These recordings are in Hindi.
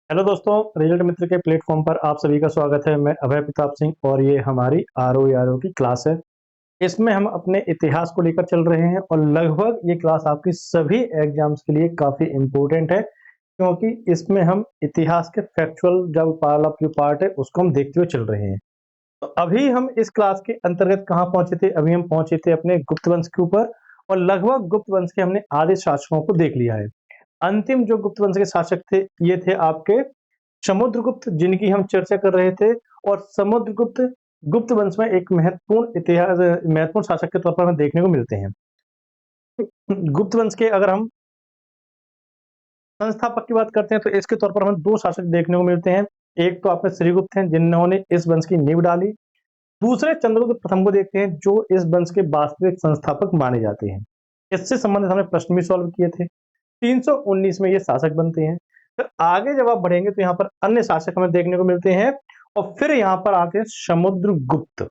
हेलो दोस्तों, रिजल्ट मित्र के प्लेटफॉर्म पर आप सभी का स्वागत है। मैं अभय प्रताप सिंह और ये हमारी आरओ की क्लास है। इसमें हम अपने इतिहास को लेकर चल रहे हैं और लगभग ये क्लास आपकी सभी एग्जाम्स के लिए काफ़ी इम्पोर्टेंट है, क्योंकि इसमें हम इतिहास के फैक्चुअल जो पार्ट है उसको हम देखते हुए चल रहे हैं। तो अभी हम इस क्लास के अंतर्गत कहाँ पहुंचे थे? अभी हम पहुंचे थे अपने गुप्त वंश के ऊपर और लगभग गुप्त वंश के हमने आधे शासकों को देख लिया है। अंतिम जो गुप्त वंश के शासक थे ये थे आपके समुद्रगुप्त, जिनकी हम चर्चा कर रहे थे। और समुद्रगुप्त गुप्त वंश में एक महत्वपूर्ण शासक के तौर पर हमें देखने को मिलते हैं। गुप्त वंश के अगर हम संस्थापक की बात करते हैं तो इसके तौर पर हमें दो शासक देखने को मिलते हैं। एक तो आपके श्रीगुप्त हैं, जिन्होंने इस वंश की नींव डाली। दूसरे चंद्रगुप्त प्रथम को देखते हैं, जो इस वंश के वास्तविक संस्थापक माने जाते हैं। इससे संबंधित हमने प्रश्न भी सॉल्व किए थे। 319 में ये शासक बनते हैं। फिर आगे जब आप बढ़ेंगे तो यहाँ पर अन्य शासक हमें देखने को मिलते हैं और फिर यहाँ पर आते हैं समुद्रगुप्त।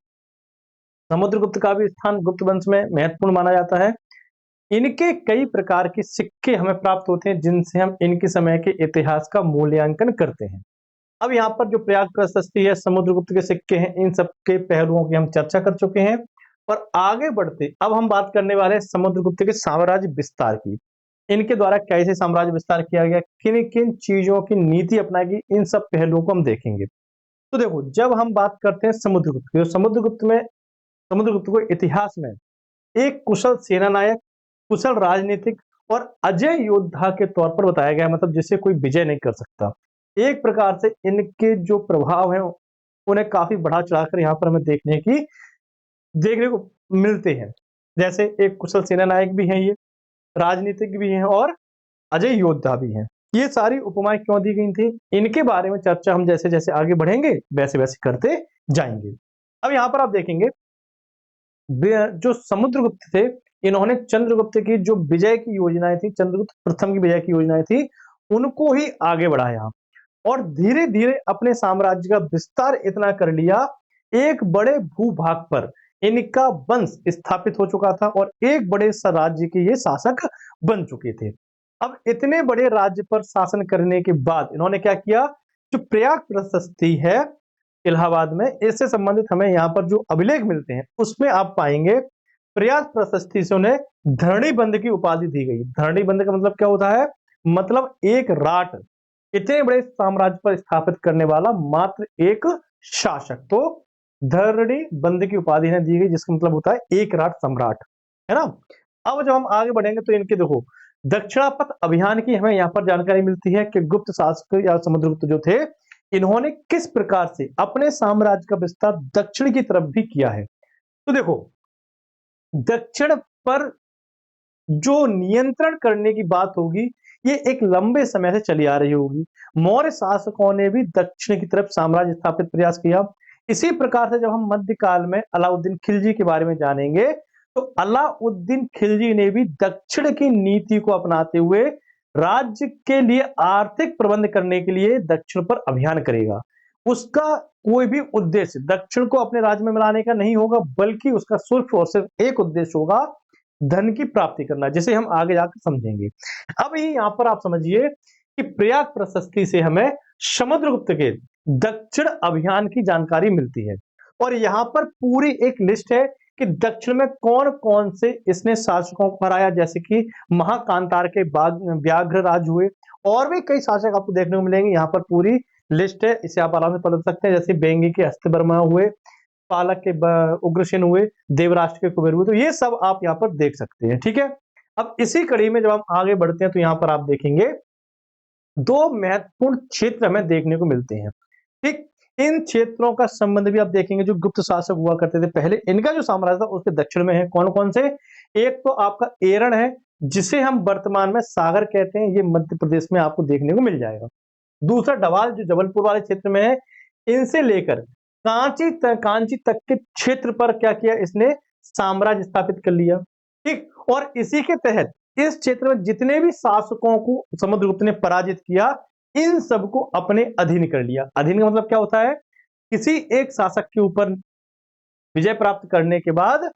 समुद्रगुप्त का भी स्थान गुप्त वंश में महत्वपूर्ण माना जाता है। इनके कई प्रकार के सिक्के हमें प्राप्त होते हैं, जिनसे हम इनके समय के इतिहास का मूल्यांकन करते हैं। अब यहाँ पर जो प्रयाग प्रशस्ति है, समुद्रगुप्त के सिक्के हैं, इन सब के पहलुओं की हम चर्चा कर चुके हैं। और आगे बढ़ते अब हम बात करने वाले हैं समुद्रगुप्त के साम्राज्य विस्तार की। इनके द्वारा कैसे साम्राज्य विस्तार किया गया, किन किन चीजों की नीति अपनाई गई, इन सब पहलुओं को हम देखेंगे। तो देखो, जब हम बात करते हैं समुद्रगुप्त की, समुद्रगुप्त को इतिहास में एक कुशल सेना नायक, कुशल राजनीतिक और अजय योद्धा के तौर पर बताया गया, मतलब जिसे कोई विजय नहीं कर सकता। एक प्रकार से इनके जो प्रभाव हैं उन्हें काफी बढ़ा चढ़ाकर यहाँ पर हमें देखने को मिलते हैं। जैसे एक कुशल सेना नायक भी हैं, ये राजनीतिक भी हैं और अजय योद्धा भी हैं। ये सारी उपमाएं क्यों दी गई थी, इनके बारे में चर्चा हम जैसे जैसे आगे बढ़ेंगे वैसे वैसे करते जाएंगे। अब यहाँ पर आप देखेंगे जो समुद्रगुप्त थे, इन्होंने चंद्रगुप्त की जो विजय की योजनाएं थी, चंद्रगुप्त प्रथम की विजय की योजनाएं थी, उनको ही आगे बढ़ाया और धीरे धीरे अपने साम्राज्य का विस्तार इतना कर लिया, एक बड़े भूभाग पर इनका वंश स्थापित हो चुका था और एक बड़े राज्य के ये शासक बन चुके थे। अब इतने बड़े राज्य पर शासन करने के बाद इन्होंने क्या किया, जो प्रयाग प्रशस्ति है इलाहाबाद में, इससे संबंधित हमें यहाँ पर जो अभिलेख मिलते हैं उसमें आप पाएंगे प्रयाग प्रशस्ति से उन्हें धरणी बंध की उपाधि दी गई। धरणी बंध का मतलब क्या होता है, मतलब एक राट, इतने बड़े साम्राज्य पर स्थापित करने वाला मात्र एक शासक, तो धरणी बंध की उपाधि इन्हें दी गई, जिसका मतलब होता है एक राट सम्राट, है ना। अब जब हम आगे बढ़ेंगे तो इनके देखो दक्षिणापथ अभियान की हमें यहाँ पर जानकारी मिलती है कि गुप्त शासक या समुद्रगुप्त जो थे, इन्होंने किस प्रकार से अपने साम्राज्य का विस्तार दक्षिण की तरफ भी किया है। तो देखो, दक्षिण पर जो नियंत्रण करने की बात होगी, ये एक लंबे समय से चली आ रही होगी। मौर्य शासकों ने भी दक्षिण की तरफ साम्राज्य स्थापित प्रयास किया। इसी प्रकार से जब हम मध्यकाल में अलाउद्दीन खिलजी के बारे में जानेंगे, तो अलाउद्दीन खिलजी ने भी दक्षिण की नीति को अपनाते हुए राज्य के लिए आर्थिक प्रबंध करने के लिए दक्षिण पर अभियान करेगा। उसका कोई भी उद्देश्य दक्षिण को अपने राज्य में मिलाने का नहीं होगा, बल्कि उसका सिर्फ और सिर्फ एक उद्देश्य होगा, धन की प्राप्ति करना, जिसे हम आगे जाकर समझेंगे। अब यहाँ पर आप समझिए कि प्रयाग प्रशस्ति से हमें समुद्रगुप्त के दक्षिण अभियान की जानकारी मिलती है और यहाँ पर पूरी एक लिस्ट है कि दक्षिण में कौन कौन से इसने शासकों को हराया, जैसे कि महाकांतार के व्याघ्र राज हुए, और भी कई शासक आपको देखने को मिलेंगे। यहाँ पर पूरी लिस्ट है, इसे आप आराम से पढ़ सकते हैं। जैसे बेंगी के हस्तवर्मा हुए, पालक के उग्रसेन हुए, देवराष्ट्र के कुबेर हुए, तो ये सब आप यहाँ पर देख सकते हैं। ठीक है, अब इसी कड़ी में जब हम आगे बढ़ते हैं तो यहाँ पर आप देखेंगे दो महत्वपूर्ण क्षेत्र हमें देखने को मिलते हैं। ठीक, इन क्षेत्रों का संबंध भी आप देखेंगे। जो गुप्त शासक हुआ करते थे पहले, इनका जो साम्राज्य था उसके दक्षिण में है कौन कौन से। एक तो आपका एरण है, जिसे हम वर्तमान में सागर कहते हैं, ये मध्य प्रदेश में आपको देखने को मिल जाएगा। दूसरा डवाल, जो जबलपुर वाले क्षेत्र में है। इनसे लेकर कांची तक के क्षेत्र पर क्या किया इसने, साम्राज्य स्थापित कर लिया। ठीक, और इसी के तहत इस क्षेत्र में जितने भी शासकों को समुद्रगुप्त ने पराजित किया, इन सबको अपने अधीन कर लिया। अधीन का मतलब क्या होता है, किसी एक शासक के ऊपर विजय प्राप्त करने के बाद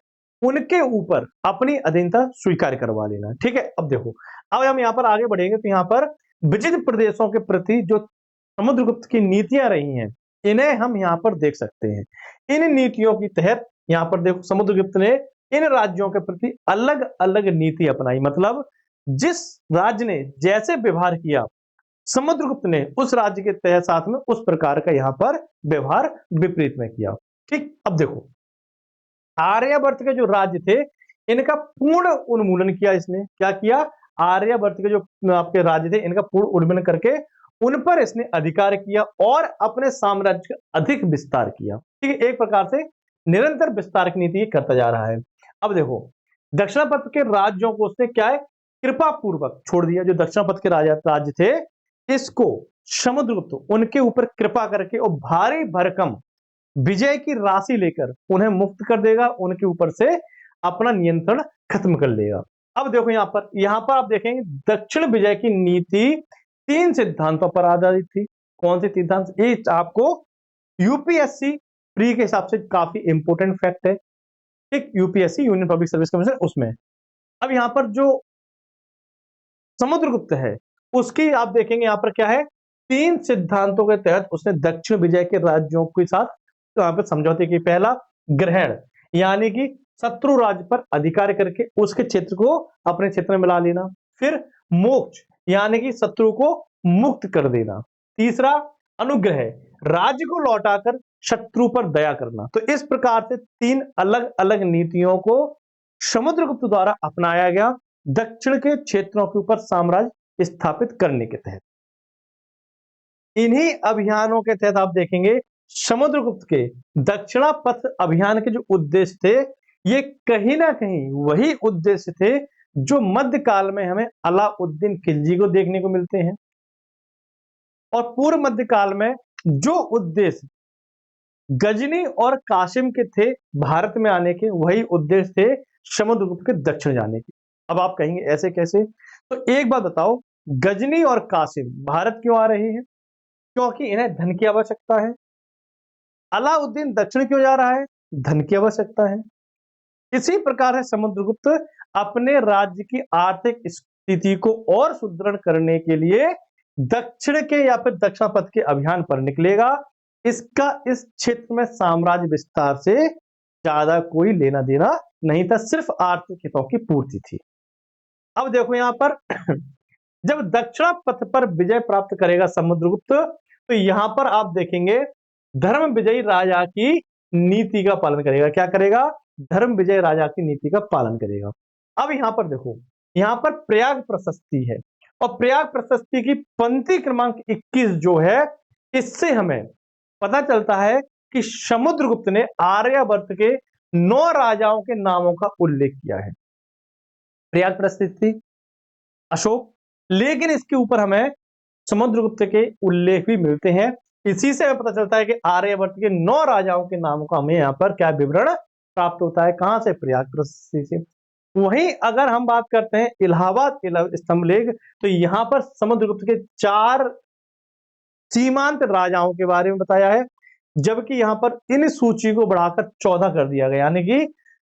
उनके ऊपर अपनी अधीनता स्वीकार करवा लेना। ठीक है, अब देखो, अब हम यहाँ पर आगे बढ़ेंगे तो यहाँ पर विजित प्रदेशों के प्रति जो समुद्रगुप्त की नीतियां रही हैं, इन्हें हम यहाँ पर देख सकते हैं। इन नीतियों के तहत यहाँ पर देखो समुद्रगुप्त ने इन राज्यों के प्रति अलग अलग नीति अपनाई, मतलब जिस राज्य ने जैसे व्यवहार किया समुद्रगुप्त ने उस राज्य के तहत साथ में उस प्रकार का यहाँ पर व्यवहार विपरीत में किया। ठीक, अब देखो आर्यवर्त के जो राज्य थे इनका पूर्ण उन्मूलन किया इसने। क्या किया? आर्यवर्त के जो आपके राज्य थे इनका पूर्ण उन्मूलन करके उन पर इसने अधिकार किया और अपने साम्राज्य का अधिक विस्तार किया। ठीक है, एक प्रकार से निरंतर विस्तार की नीति करता जा रहा है। अब देखो दक्षिणापथ के राज्यों को उसने क्या है कृपा पूर्वक छोड़ दिया। जो दक्षिणापथ के राज्य थे इसको समुद्रगुप्त उनके ऊपर कृपा करके और भारी भरकम विजय की राशि लेकर उन्हें मुक्त कर देगा, उनके ऊपर से अपना नियंत्रण खत्म कर लेगा। अब देखो यहां पर आप देखेंगे दक्षिण विजय की नीति 3 सिद्धांतों पर आधारित थी। कौन से सिद्धांत? ये आपको यूपीएससी प्री के हिसाब से काफी इंपोर्टेंट फैक्ट है। एक UPSC union public service commission उसमें अब यहां पर जो समुद्रगुप्त है उसकी आप देखेंगे यहां पर क्या है 3 सिद्धांतों के तहत उसने दक्षिण विजय के राज्यों के साथ तो यहां पर समझौते की पहला ग्रहण यानी कि शत्रु राज्य पर अधिकार करके उसके क्षेत्र को अपने क्षेत्र में मिला लेना। फिर मोक्ष यानी कि शत्रु को मुक्त कर देना। तीसरा अनुग्रह राज्य को लौटाकर शत्रु पर दया करना। तो इस प्रकार से 3 अलग अलग नीतियों को समुद्रगुप्त द्वारा अपनाया गया दक्षिण के क्षेत्रों के ऊपर साम्राज्य स्थापित करने के तहत। इन्हीं अभियानों के तहत आप देखेंगे समुद्रगुप्त के दक्षिणापथ अभियान के जो उद्देश्य थे ये कहीं ना कहीं वही उद्देश्य थे जो मध्यकाल में हमें अलाउद्दीन खिलजी को देखने को मिलते हैं और पूर्व मध्यकाल में जो उद्देश्य गजनी और कासिम के थे भारत में आने के वही उद्देश्य थे समुद्रगुप्त के दक्षिण जाने के। अब आप कहेंगे ऐसे कैसे? तो एक बात बताओ गजनी और कासिम भारत क्यों आ रहे हैं? क्योंकि इन्हें धन की आवश्यकता है। अलाउद्दीन दक्षिण क्यों जा रहा है? धन की आवश्यकता है। इसी प्रकार है समुद्रगुप्त अपने राज्य की आर्थिक स्थिति को और सुदृढ़ करने के लिए दक्षिण के या फिर दक्षिणापथ के अभियान पर निकलेगा। इसका इस क्षेत्र में साम्राज्य विस्तार से ज्यादा कोई लेना देना नहीं था, सिर्फ आर्थिक हितों की पूर्ति थी। अब देखो यहां पर जब दक्षिणापथ पर विजय प्राप्त करेगा समुद्रगुप्त तो यहां पर आप देखेंगे धर्म विजयी राजा की नीति का पालन करेगा। क्या करेगा? धर्म विजय राजा की नीति का पालन करेगा। अब यहां पर देखो यहां पर प्रयाग प्रशस्ति है और प्रयाग प्रशस्ति की पंक्ति क्रमांक 21 जो है इससे हमें पता चलता है कि समुद्रगुप्त ने आर्यावर्त के 9 राजाओं के नामों का उल्लेख किया है। प्रयाग प्रशस्ति अशोक, लेकिन इसके ऊपर हमें समुद्रगुप्त के उल्लेख भी मिलते हैं। इसी से हमें पता चलता है कि आर्यावर्त के 9 राजाओं के नामों का हमें यहाँ पर क्या विवरण प्राप्त होता है। कहां से? प्रयाग प्रशस्ति से। वहीं अगर हम बात करते हैं इलाहाबाद स्तंभलेख तो यहां पर समुद्रगुप्त के 4 सीमांत राजाओं के बारे में बताया है, जबकि यहां पर इन सूची को बढ़ाकर 14 कर दिया गया। यानी कि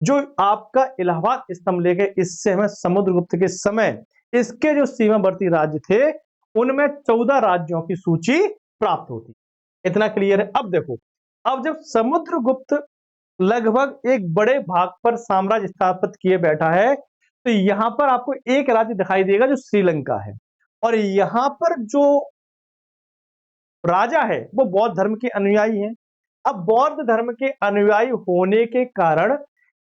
जो आपका इलाहाबाद स्तंभलेख है इससे हमें समुद्रगुप्त के समय इसके जो सीमावर्ती राज्य थे उनमें 14 राज्यों की सूची प्राप्त होती। इतना क्लियर है। अब देखो अब जब समुद्रगुप्त लगभग एक बड़े भाग पर साम्राज्य स्थापित किए बैठा है तो यहां पर आपको एक राज्य दिखाई देगा जो श्रीलंका है और यहां पर जो राजा है वो बौद्ध धर्म के अनुयायी हैं। अब बौद्ध धर्म के अनुयायी होने के कारण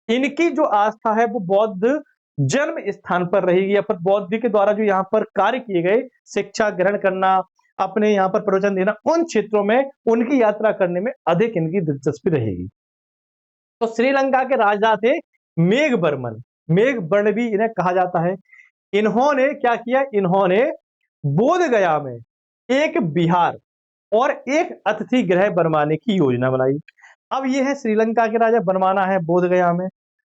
इनकी जो आस्था है वो बौद्ध जन्म स्थान पर रहेगी या फिर बौद्ध के द्वारा जो यहाँ पर कार्य किए गए शिक्षा ग्रहण करना अपने यहाँ पर प्रवचन देना उन क्षेत्रों में उनकी यात्रा करने में अधिक इनकी दिलचस्पी रहेगी। तो श्रीलंका के राजा थे मेघवर्मन, मेघवर्ण भी इन्हें कहा जाता है। इन्होंने क्या किया? इन्होंने बोध गया में एक विहार और एक अतिथि गृह बनवाने की योजना बनाई। अब यह है श्रीलंका के राजा बनवाना है बोध गया में,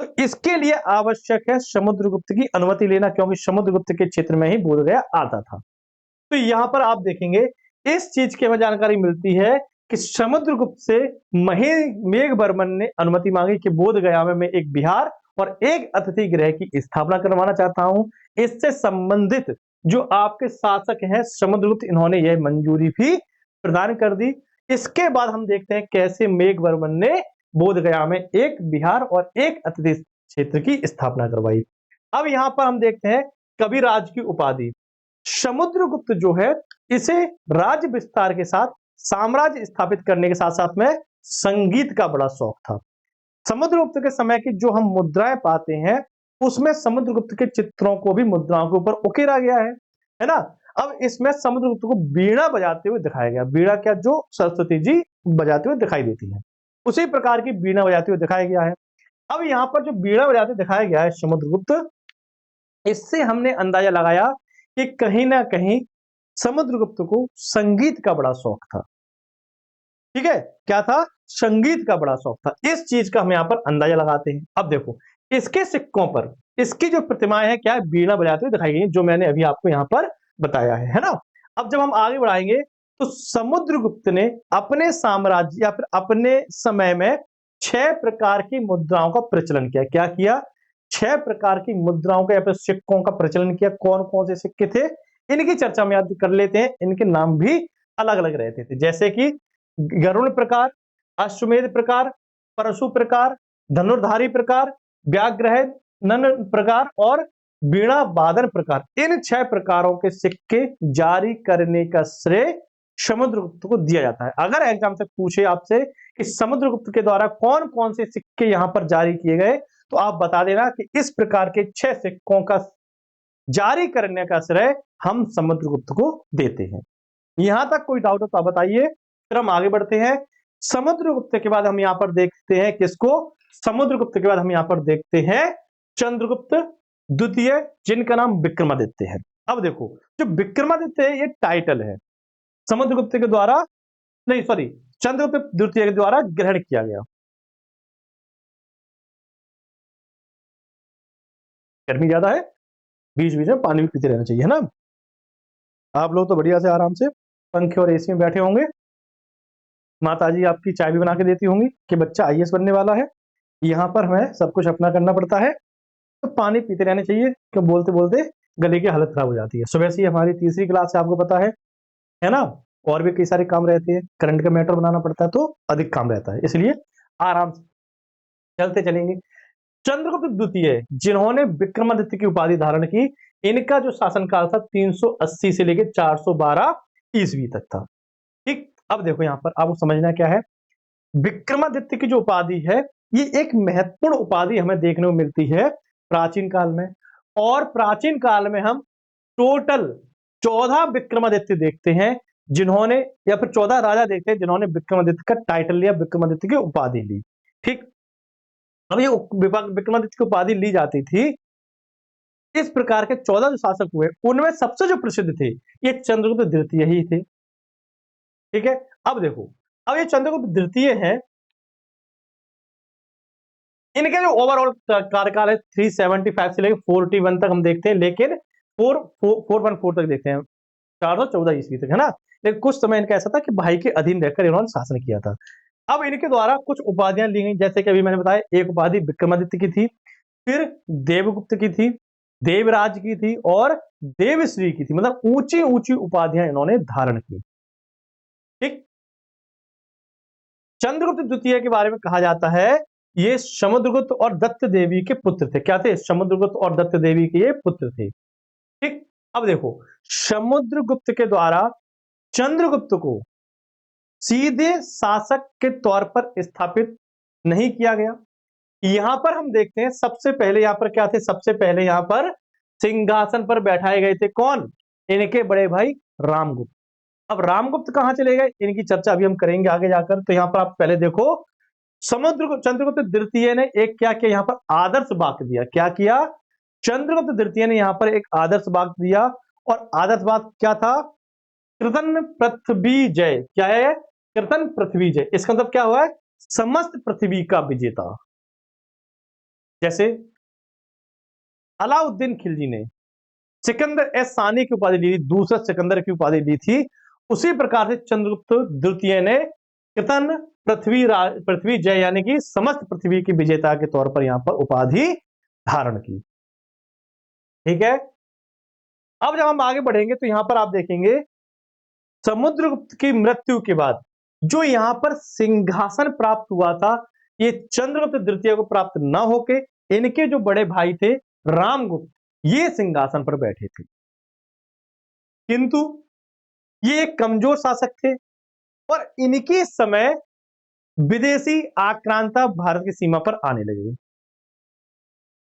तो इसके लिए आवश्यक है समुद्रगुप्त की अनुमति लेना क्योंकि समुद्रगुप्त के क्षेत्र में ही बोध गया आता था। तो यहां पर आप देखेंगे इस चीज की हमें जानकारी मिलती है कि समुद्रगुप्त से मेघवर्मन ने अनुमति मांगी कि बोध गया में मैं एक विहार और एक अतिथि गृह की स्थापना करवाना चाहता हूं। इससे संबंधित जो आपके शासक हैं समुद्रगुप्त इन्होंने यह मंजूरी भी प्रदान कर दी। इसके बाद हम देखते हैं कैसे मेघवर्मन ने बोधगया में एक विहार और एक अतिथि क्षेत्र की स्थापना करवाई। अब यहां पर हम देखते हैं कविराज की उपाधि। समुद्रगुप्त जो है, इसे राज्य विस्तार के साथ साम्राज्य स्थापित करने के साथ साथ में संगीत का बड़ा शौक था। समुद्रगुप्त के समय की जो हम मुद्राएं पाते हैं, उसमें समुद्रगुप्त के चित्रों को भी मुद्राओं के ऊपर उकेरा गया है ना। अब इसमें समुद्रगुप्त को बीड़ा बजाते हुए दिखाया गया। बीड़ा क्या, जो सरस्वती जी बजाते हुए दिखाई देती है, उसी प्रकार की बीड़ा बजाते हुए दिखाया गया है। अब यहाँ पर जो बीड़ा बजाते दिखाया गया है समुद्रगुप्त, इससे हमने अंदाजा लगाया कि कहीं ना कहीं समुद्रगुप्त को संगीत का बड़ा शौक था। ठीक है, क्या था, संगीत का बड़ा शौक था। इस चीज का हम यहाँ पर अंदाजा लगाते हैं। अब देखो इसके सिक्कों पर इसकी जो प्रतिमाएं हैं, क्या है, बीड़ा बजाते हुए दिखाई गई, जो मैंने अभी आपको यहाँ पर बताया है ना। अब जब हम आगे बढ़ाएंगे तो समुद्रगुप्त ने अपने साम्राज्य या फिर अपने समय में 6 प्रकार की मुद्राओं का प्रचलन किया। क्या किया, 6 प्रकार की मुद्राओं का या फिर सिक्कों का प्रचलन किया। कौन कौन से सिक्के थे, इनकी चर्चा हम याद कर लेते हैं। इनके नाम भी अलग अलग रहते थे, जैसे कि गरुड़ प्रकार, अश्वमेध प्रकार, परशु प्रकार, धनुर्धारी प्रकार, व्याघ्रनन प्रकार और वीणा वादन प्रकार। इन 6 प्रकारों के सिक्के जारी करने का श्रेय समुद्रगुप्त को दिया जाता है। अगर एग्जाम से पूछे आपसे कि समुद्रगुप्त के द्वारा कौन कौन से सिक्के यहां पर जारी किए गए, तो आप बता देना कि इस प्रकार के 6 सिक्कों का जारी करने का श्रेय हम समुद्रगुप्त को देते हैं। यहां तक कोई डाउट हो तो आप बताइए, फिर हम आगे बढ़ते हैं। समुद्रगुप्त के बाद हम यहां पर देखते हैं किसको, समुद्रगुप्त के बाद हम यहां पर देखते हैं चंद्रगुप्त द्वितीय, जिनका नाम विक्रमादित्य है। अब देखो जो विक्रमादित्य है, ये टाइटल है, समुद्रगुप्त के द्वारा नहीं, सॉरी, चंद्रगुप्त द्वितीय के द्वारा ग्रहण किया गया। गर्मी ज्यादा है, बीच बीच में पानी भी पीते रहना चाहिए, है ना। आप लोग तो बढ़िया से आराम से पंखे और एसी में बैठे होंगे। माताजी आपकी चाय भी बना के देती होंगी कि बच्चा आईएएस बनने वाला है। यहाँ पर हमें सब कुछ अपना करना पड़ता है, तो पानी पीते रहने चाहिए, क्यों बोलते बोलते गले की हालत खराब हो जाती है। सुबह से हमारी तीसरी क्लास है, आपको पता है ना। और भी कई सारे काम रहते हैं, करंट का मैटर बनाना पड़ता है, तो अधिक काम रहता है, इसलिए आराम से चलते चलेंगे। चंद्रगुप्त द्वितीय, जिन्होंने विक्रमादित्य की उपाधि धारण की, इनका जो शासनकाल था 380 से लेकर 412 ईस्वी तक था। ठीक, अब देखो यहां पर आपको समझना क्या है, विक्रमादित्य की जो उपाधि है, ये एक महत्वपूर्ण उपाधि हमें देखने को मिलती है प्राचीन काल में। और प्राचीन काल में हम टोटल 14 विक्रमादित्य देखते हैं, जिन्होंने, या फिर 14 राजा देखते हैं जिन्होंने विक्रमादित्य का टाइटल लिया, विक्रमादित्य की उपाधि ली। ठीक, अब ये विक्रमादित्य की उपाधि ली जाती थी, इस प्रकार के 14 जो शासक हुए, उनमें सबसे जो प्रसिद्ध थे, ये चंद्रगुप्त द्वितीय ही थे। ठीक है, अब देखो, अब ये चंद्रगुप्त द्वितीय है, इनके जो ओवरऑल कार्यकाल है 375 से लेकर 41 तक हम देखते हैं, लेकिन 414 तक देखते हैं, 414 ईस्वी तक, है ना। लेकिन कुछ समय इनका ऐसा था कि भाई के अधीन रहकर इन्होंने शासन किया था। अब इनके द्वारा कुछ उपाधियां ली गई, जैसे कि अभी मैंने बताया, एक उपाधि विक्रमादित्य की थी, फिर देवगुप्त की थी, देवराज की थी और देवश्री की थी। मतलब ऊंची ऊंची उपाधियां इन्होंने धारण की। ठीक, चंद्रगुप्त द्वितीय के बारे में कहा जाता है, ये समुद्रगुप्त और दत्त देवी के पुत्र थे। क्या थे, समुद्रगुप्त और दत्त देवी के ये पुत्र थे। ठीक, अब देखो, समुद्रगुप्त के द्वारा चंद्रगुप्त को सीधे शासक के तौर पर स्थापित नहीं किया गया। यहां पर हम देखते हैं, सबसे पहले यहां पर क्या थे, सबसे पहले यहां पर सिंहासन पर बैठाए गए थे कौन, इनके बड़े भाई रामगुप्त। अब रामगुप्त कहां चले गए, इनकी चर्चा अभी हम करेंगे आगे जाकर। तो यहां पर आप पहले देखो, चंद्रगुप्त द्वितीय ने एक क्या किया, यहां पर आदर्श वाक्य दिया। क्या किया, चंद्रगुप्त द्वितीय ने यहां पर एक आदर्श वाक्य दिया, और आदर्श वाक्य क्या था, कृतन पृथ्वी जय। क्या है, कृतन पृथ्वी जय, इसका मतलब क्या हुआ है, समस्त पृथ्वी का विजेता। जैसे अलाउद्दीन खिलजी ने सिकंदर ए सानी की उपाधि ली, दूसरा सिकंदर की उपाधि ली थी, उसी प्रकार से चंद्रगुप्त द्वितीय ने कृतन पृथ्वी जय, यानी कि समस्त पृथ्वी की विजेता के तौर पर यहां पर उपाधि धारण की। ठीक है, अब जब हम आगे बढ़ेंगे तो यहां पर आप देखेंगे समुद्रगुप्त की मृत्यु के बाद जो यहाँ पर सिंहासन प्राप्त हुआ था, ये चंद्रगुप्त द्वितीय को प्राप्त न होके इनके जो बड़े भाई थे रामगुप्त, ये सिंहासन पर बैठे थे। किंतु ये एक कमजोर शासक थे और इनके समय विदेशी आक्रांता भारत की सीमा पर आने लगे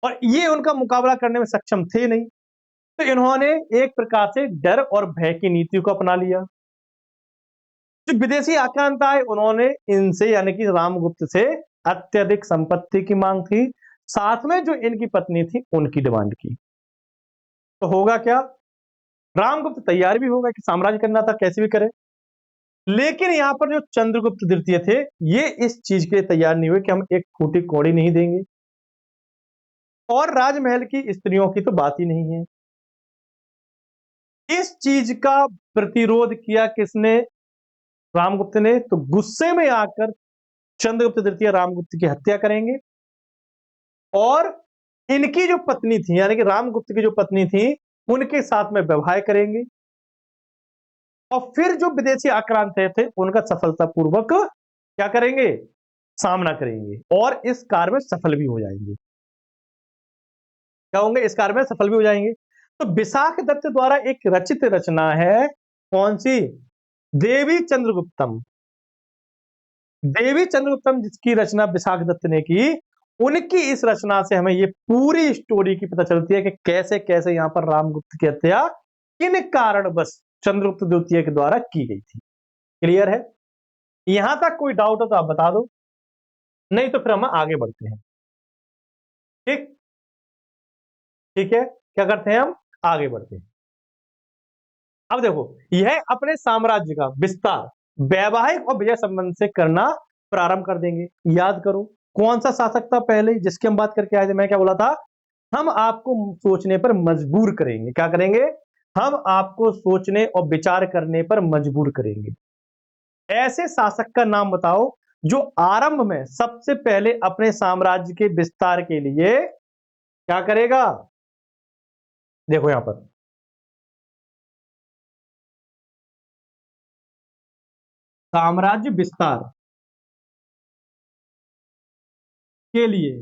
और ये उनका मुकाबला करने में सक्षम थे नहीं, तो इन्होंने एक प्रकार से डर और भय की नीति को अपना लिया। जो विदेशी आक्रांता आए उन्होंने इनसे यानी कि रामगुप्त से अत्यधिक संपत्ति की मांग थी, साथ में जो इनकी पत्नी थी उनकी डिमांड की। तो होगा क्या, रामगुप्त तैयार भी होगा कि साम्राज्य करना था कैसे भी करे, लेकिन यहां पर जो चंद्रगुप्त द्वितीय थे ये इस चीज के लिए तैयार नहीं हुए कि हम एक फूटी कौड़ी नहीं देंगे, और राजमहल की स्त्रियों की तो बात ही नहीं है। इस चीज का प्रतिरोध किया किसने, रामगुप्त ने। तो गुस्से में आकर चंद्रगुप्त द्वितीय रामगुप्त की हत्या करेंगे और इनकी जो पत्नी थी यानी कि रामगुप्त की जो पत्नी थी उनके साथ में वैवाह करेंगे और फिर जो विदेशी आक्रांत थे उनका सफलतापूर्वक क्या करेंगे, सामना करेंगे और इस कार्य में सफल भी हो जाएंगे। क्या होंगे, इस कार्य में सफल भी हो जाएंगे। तो विशाख दत्त द्वारा एक रचित रचना है, कौन सी, देवी चंद्रगुप्तम। देवी चंद्रगुप्तम जिसकी रचना विशाख दत्त ने की, उनकी इस रचना से हमें ये पूरी स्टोरी की पता चलती है कि कैसे कैसे यहां पर रामगुप्त की हत्या किन कारणवश चंद्रगुप्त द्वितीय के द्वारा की गई थी। क्लियर है, यहां तक कोई डाउट हो तो आप बता दो, नहीं तो फिर हम आगे बढ़ते हैं। ठीक, ठीक है, क्या करते हैं हम, आगे बढ़ते हैं। अब देखो, यह अपने साम्राज्य का विस्तार वैवाहिक और विजय संबंध से करना प्रारंभ कर देंगे। याद करो कौन सा शासक था पहले जिसकी हम बात करके आए थे, मैं क्या बोला था, हम आपको सोचने पर मजबूर करेंगे। क्या करेंगे, हम आपको सोचने और विचार करने पर मजबूर करेंगे। ऐसे शासक का नाम बताओ जो आरंभ में सबसे पहले अपने साम्राज्य के विस्तार के लिए क्या करेगा। देखो यहां पर साम्राज्य विस्तार के लिए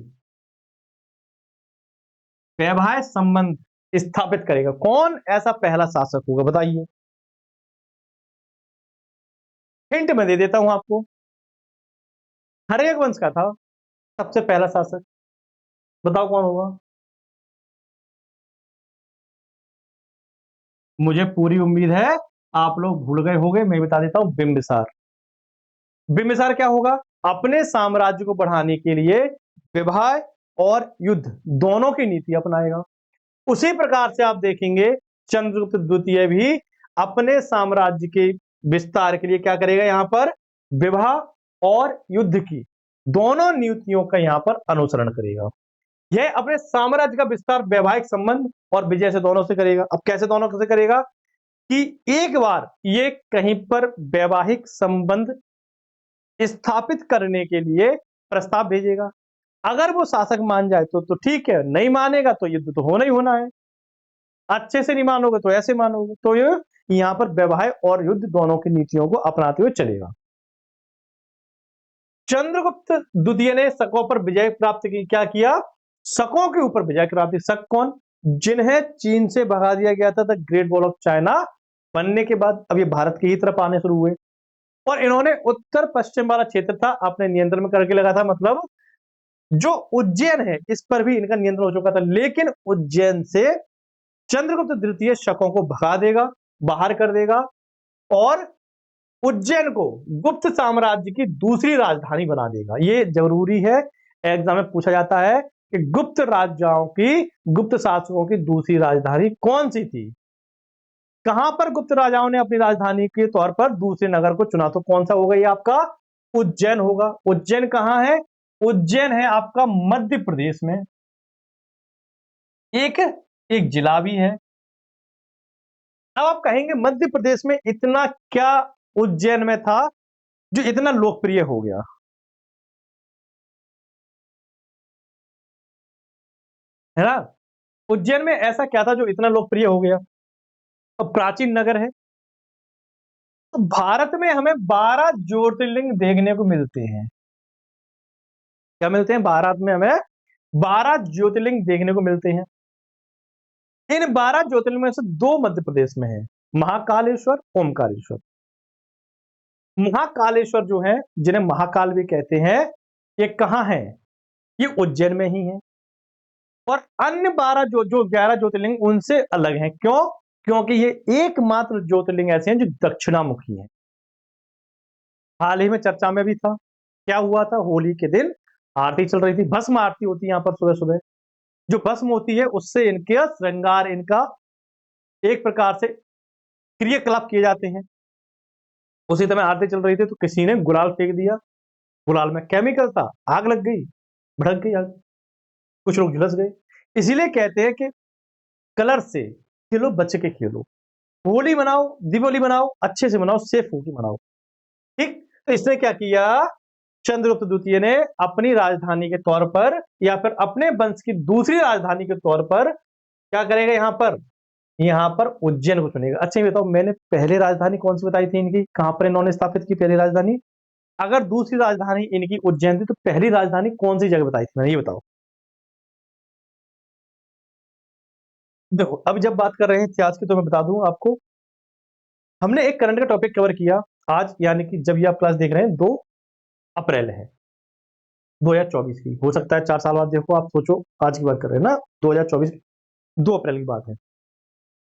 वैवाहिक संबंध स्थापित करेगा। कौन ऐसा पहला शासक होगा बताइए, हिंट में दे देता हूं आपको, हर्यक वंश का था सबसे पहला शासक। बताओ कौन होगा, मुझे पूरी उम्मीद है आप लोग भूल गए होंगे, मैं बता देता हूं, बिंबिसार। बिंबिसार क्या होगा, अपने साम्राज्य को बढ़ाने के लिए विवाह और युद्ध दोनों की नीति अपनाएगा। उसी प्रकार से आप देखेंगे चंद्रगुप्त द्वितीय भी अपने साम्राज्य के विस्तार के लिए क्या करेगा, यहां पर विवाह और युद्ध की दोनों नीतियों का यहां पर अनुसरण करेगा। यह अपने साम्राज्य का विस्तार वैवाहिक संबंध और विजय से दोनों से करेगा। अब कैसे दोनों से करेगा कि एक बार ये कहीं पर वैवाहिक संबंध स्थापित करने के लिए प्रस्ताव भेजेगा। अगर वो शासक मान जाए तो ठीक है, नहीं मानेगा तो युद्ध तो होना ही होना है। अच्छे से नहीं मानोगे तो ऐसे मानोगे, तो ये यहां पर वैवाहिक और युद्ध दोनों की नीतियों को अपनाते हुए चलेगा। चंद्रगुप्त द्वितीय ने शकों पर विजय प्राप्त की। क्या किया, शकों के ऊपर विजय प्राप्त। शक कौन, जिन्हें चीन से भगा दिया गया था the great wall of China बनने के बाद अब ये भारत की ही तरफ आने शुरू हुए और इन्होंने उत्तर पश्चिम वाला क्षेत्र था अपने नियंत्रण में करके लगा था। मतलब जो उज्जैन है इस पर भी इनका नियंत्रण हो चुका था, लेकिन उज्जैन से चंद्रगुप्त द्वितीय शकों को भगा देगा, बाहर कर देगा और उज्जैन को गुप्त साम्राज्य की दूसरी राजधानी बना देगा। ये जरूरी है, एग्जाम में पूछा जाता है कि गुप्त राजाओं की, गुप्त शासकों की दूसरी राजधानी कौन सी थी। कहां पर गुप्त राजाओं ने अपनी राजधानी के तौर पर दूसरे नगर को चुना, तो कौन सा होगा, ये आपका उज्जैन होगा। उज्जैन कहां है, उज्जैन है आपका मध्य प्रदेश में, एक एक जिला भी है। अब आप कहेंगे मध्य प्रदेश में इतना क्या उज्जैन में था जो इतना लोकप्रिय हो गया, है ना। उज्जैन में ऐसा क्या था जो इतना लोकप्रिय हो गया। अब प्राचीन नगर है, तो भारत में हमें 12 ज्योतिर्लिंग देखने को मिलते हैं। क्या मिलते हैं? भारत में हमें 12 ज्योतिर्लिंग देखने को मिलते हैं। इन 12 ज्योतिर्लिंग में से 2 मध्य प्रदेश में है, महाकालेश्वर, ओमकारेश्वर। महाकालेश्वर जो है, जिन्हें महाकाल भी कहते हैं, ये कहाँ है? ये उज्जैन में ही है। और अन्य 12 जो 11 ज्योतिर्लिंग उनसे अलग हैं। क्यों? क्योंकि ये एकमात्र ज्योतिर्लिंग ऐसे हैं जो दक्षिणामुखी हैं। हाल ही में चर्चा में भी था। क्या हुआ था? होली के दिन आरती चल रही थी, भस्म आरती होती है यहाँ पर सुबह-सुबह। जो भस्म होती है उससे इनके श्रृंगार, इनका एक प्रकार से क्रियाकलाप किए जाते हैं। उसी समय आरती चल रही थी तो किसी ने गुलाल फेंक दिया। गुलाल में केमिकल था, आग लग गई, भड़क गई आग। कुछ लोग झुलस गए। इसीलिए कहते हैं कि कलर से खेलो, बच के खेलो। होली मनाओ, दिवाली मनाओ, अच्छे से मनाओ, सेफ होके मनाओ। ठीक? तो इसने क्या किया? चंद्रगुप्त द्वितीय ने अपनी राजधानी के तौर पर या फिर अपने वंश की दूसरी राजधानी के तौर पर क्या करेगा? यहाँ पर उज्जैन को चुनेगा। अच्छा ये बताओ, मैंने पहले राजधानी कौन सी बताई थी इनकी? कहां पर इन्होंने स्थापित की पहली राजधानी? अगर दूसरी राजधानी इनकी उज्जैन थी तो पहली राजधानी कौन सी जगह बताई थी मैंने, ये बताओ। देखो, अब जब बात कर रहे हैं इतिहास की तो मैं बता दूं आपको, हमने एक करंट का टॉपिक कवर किया आज, यानी कि जब ये आप क्लास देख रहे हैं 2 अप्रैल है 2024 की। हो सकता है 4 साल बाद देखो, आप सोचो आज की बात कर रहे हैं ना, 2024 2 अप्रैल की बात है।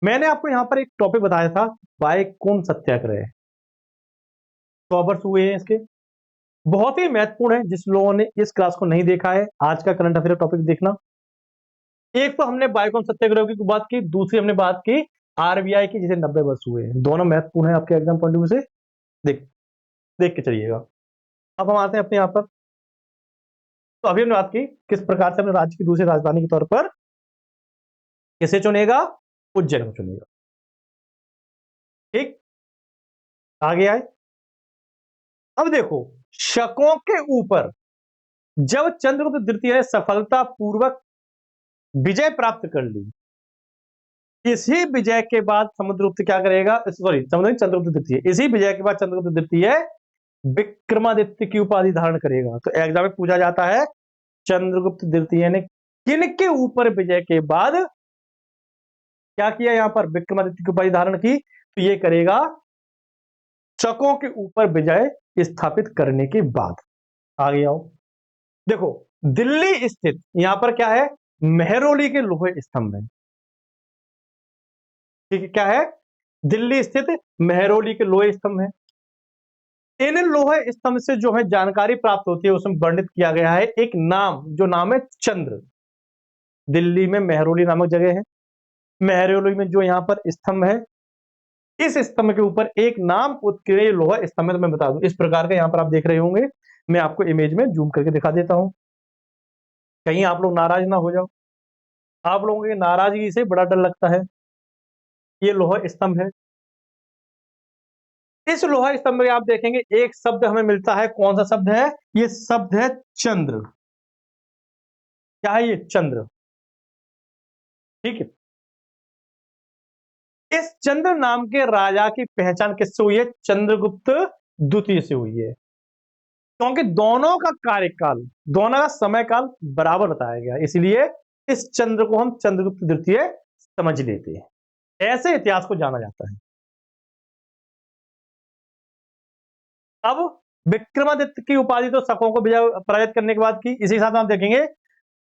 मैंने आपको यहाँ पर एक टॉपिक बताया था, बायकूम सत्याग्रह। 100 वर्ष हुए हैं इसके। बहुत ही महत्वपूर्ण है। जिस लोगों ने इस क्लास को नहीं देखा है, आज का करंट अफेयर टॉपिक देखना। एक तो हमने बायकूम सत्याग्रह की बात की, दूसरी हमने बात की आरबीआई की, जिसे 90 वर्ष हुए हैं। दोनों महत्वपूर्ण है आपके एग्जाम पॉइंट ऑफ व्यू से। देख देख के चलिएगा। अब हम आते हैं अपने यहाँ पर। तो अभी हमने बात की किस प्रकार से अपने राज्य की दूसरी राजधानी के तौर पर किसे चुनेगा? उज्जैन को चुनेगा। ठीक, आगे आए। अब देखो, शकों के ऊपर जब चंद्रगुप्त द्वितीय ने सफलता पूर्वक विजय प्राप्त कर ली, इसी विजय के बाद समुद्रगुप्त क्या करेगा? सॉरी, चंद्रगुप्त द्वितीय, इसी विजय के बाद चंद्रगुप्त द्वितीय विक्रमादित्य की उपाधि धारण करेगा। तो एग्जाम में पूछा जाता है, चंद्रगुप्त द्वितीय ने किन के ऊपर विजय के बाद क्या किया? यहां पर विक्रमादित्य की उपाधि धारण की। तो ये करेगा शकों के ऊपर विजय स्थापित करने के बाद। आगे आओ। देखो, दिल्ली स्थित यहां पर क्या है? मेहरौली के लोहे स्तंभ है। ठीक है, क्या है? दिल्ली स्थित मेहरौली के लोहे स्तंभ है। इन लोहे स्तंभ से जो है जानकारी प्राप्त होती है, उसमें वर्णित किया गया है एक नाम, जो नाम है चंद्र। दिल्ली में मेहरौली नामक जगह है। मेहरौली में जो यहाँ पर स्तंभ है, इस स्तंभ के ऊपर एक नाम उत्कीर्ण लोहा स्तंभ है। तो मैं बता दूं, इस प्रकार का यहाँ पर आप देख रहे होंगे। मैं आपको इमेज में जूम करके दिखा देता हूं, कहीं आप लोग नाराज ना हो जाओ। आप लोगों की नाराजगी से बड़ा डर लगता है। ये लोहा स्तंभ है। इस लोहा स्तंभ में आप देखेंगे एक शब्द हमें मिलता है। कौन सा शब्द है? ये शब्द है चंद्र। क्या है ये? चंद्र। ठीक है। इस चंद्र नाम के राजा की पहचान किससे हुई है? चंद्रगुप्त द्वितीय से हुई है। क्योंकि दोनों का कार्यकाल, दोनों का समय काल बराबर बताया गया, इसलिए इस चंद्र को हम चंद्रगुप्त द्वितीय समझ लेते हैं। ऐसे इतिहास को जाना जाता है। अब विक्रमादित्य की उपाधि तो शकों को विजय पराजित करने के बाद की। इसी साथ आप देखेंगे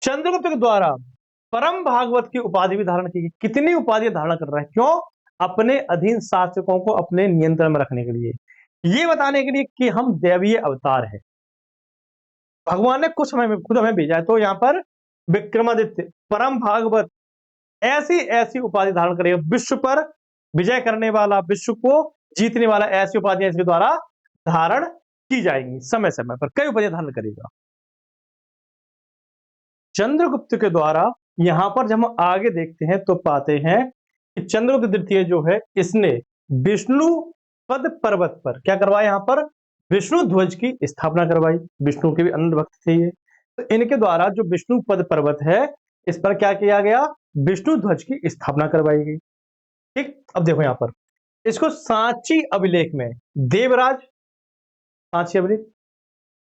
चंद्रगुप्त के द्वारा परम भागवत की उपाधि भी धारण की गई। कितनी उपाधि धारण कर रहा है? क्यों? अपने अधीन शासकों को अपने नियंत्रण में रखने के लिए, ये बताने के लिए कि हम दैवीय अवतार है, भगवान ने कुछ समय में खुद हमें भेजा है। तो यहाँ पर विक्रमादित्य परम भागवत ऐसी ऐसी उपाधि धारण करेगा, विश्व पर विजय करने वाला, विश्व को जीतने वाला, ऐसी उपाधियां इसके द्वारा धारण की जाएंगी। समय समय पर कई उपाधियां धारण करेगा चंद्रगुप्त के द्वारा। यहां पर जब हम आगे देखते हैं तो पाते हैं कि चंद्रगुप्त द्वितीय जो है, इसने विष्णु पद पर्वत पर क्या करवाया? यहां पर विष्णु ध्वज की स्थापना करवाई। विष्णु के भी अनंत भक्त थे ये। तो इनके द्वारा जो विष्णु पद पर्वत है, इस पर क्या किया गया? विष्णु ध्वज की स्थापना करवाई गई। ठीक, अब देखो यहां पर इसको सांची अभिलेख में देवराज, सांची अभिलेख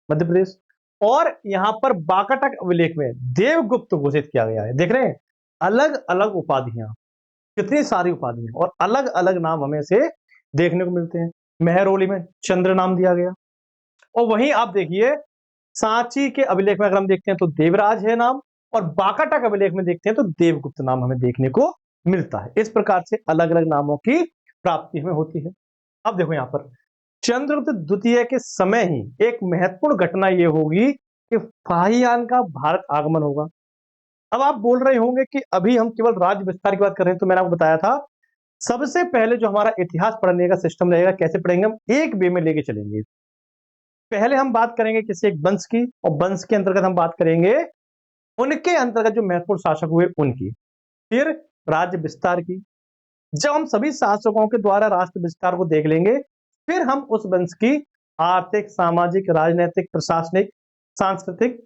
मध्य प्रदेश, और यहां पर बाकाटक अभिलेख में देवगुप्त घोषित किया गया है। देख रहे हैं, अलग अलग उपाधियां, कितनी सारी उपाधियां और अलग अलग नाम हमें से देखने को मिलते हैं। मेहरौली में चंद्र नाम दिया गया, और वहीं आप देखिए सांची के अभिलेख में अगर हम देखते हैं तो देवराज है नाम, और बाकाटक अभिलेख में देखते हैं तो देवगुप्त नाम हमें देखने को मिलता है। इस प्रकार से अलग अलग नामों की प्राप्ति हमें होती है। अब देखो यहां पर चंद्रगुप्त द्वितीय के समय ही एक महत्वपूर्ण घटना यह होगी कि फाहियान का भारत आगमन होगा। अब आप बोल रहे होंगे कि अभी हम केवल राज्य विस्तार की बात कर रहे हैं, तो मैंने आपको बताया था सबसे पहले जो हमारा इतिहास पढ़ने का सिस्टम रहेगा, कैसे पढ़ेंगे हम, एक वे में लेके चलेंगे। पहले हम बात करेंगे किसी एक वंश की, और वंश के अंतर्गत हम बात करेंगे उनके अंतर्गत जो महत्वपूर्ण शासक हुए उनकी, फिर राज्य विस्तार की। जब हम सभी शासकों के द्वारा राष्ट्र विस्तार को देख लेंगे, फिर हम उस वंश की आर्थिक, सामाजिक, राजनीतिक, प्रशासनिक, सांस्कृतिक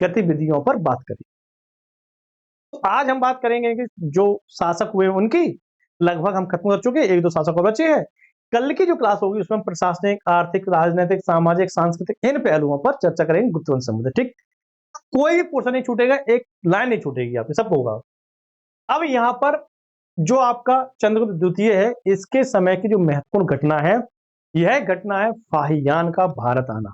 गतिविधियों पर बात करेंगे। तो आज हम बात करेंगे कि जो शासक हुए उनकी, लगभग हम खत्म कर चुके, एक दो शासक और बचे हैं। कल की जो क्लास होगी उसमें हम प्रशासनिक, आर्थिक, राजनीतिक, सामाजिक, सांस्कृतिक इन पहलुओं पर चर्चा करेंगे गुप्त वंश संबंध। ठीक, कोई भी पोर्शन नहीं छूटेगा, एक लाइन नहीं छूटेगी, आपके सब होगा। अब यहां पर जो आपका चंद्रगुप्त द्वितीय है, इसके समय की जो महत्वपूर्ण घटना है, यह घटना है फाहियान का भारत आना।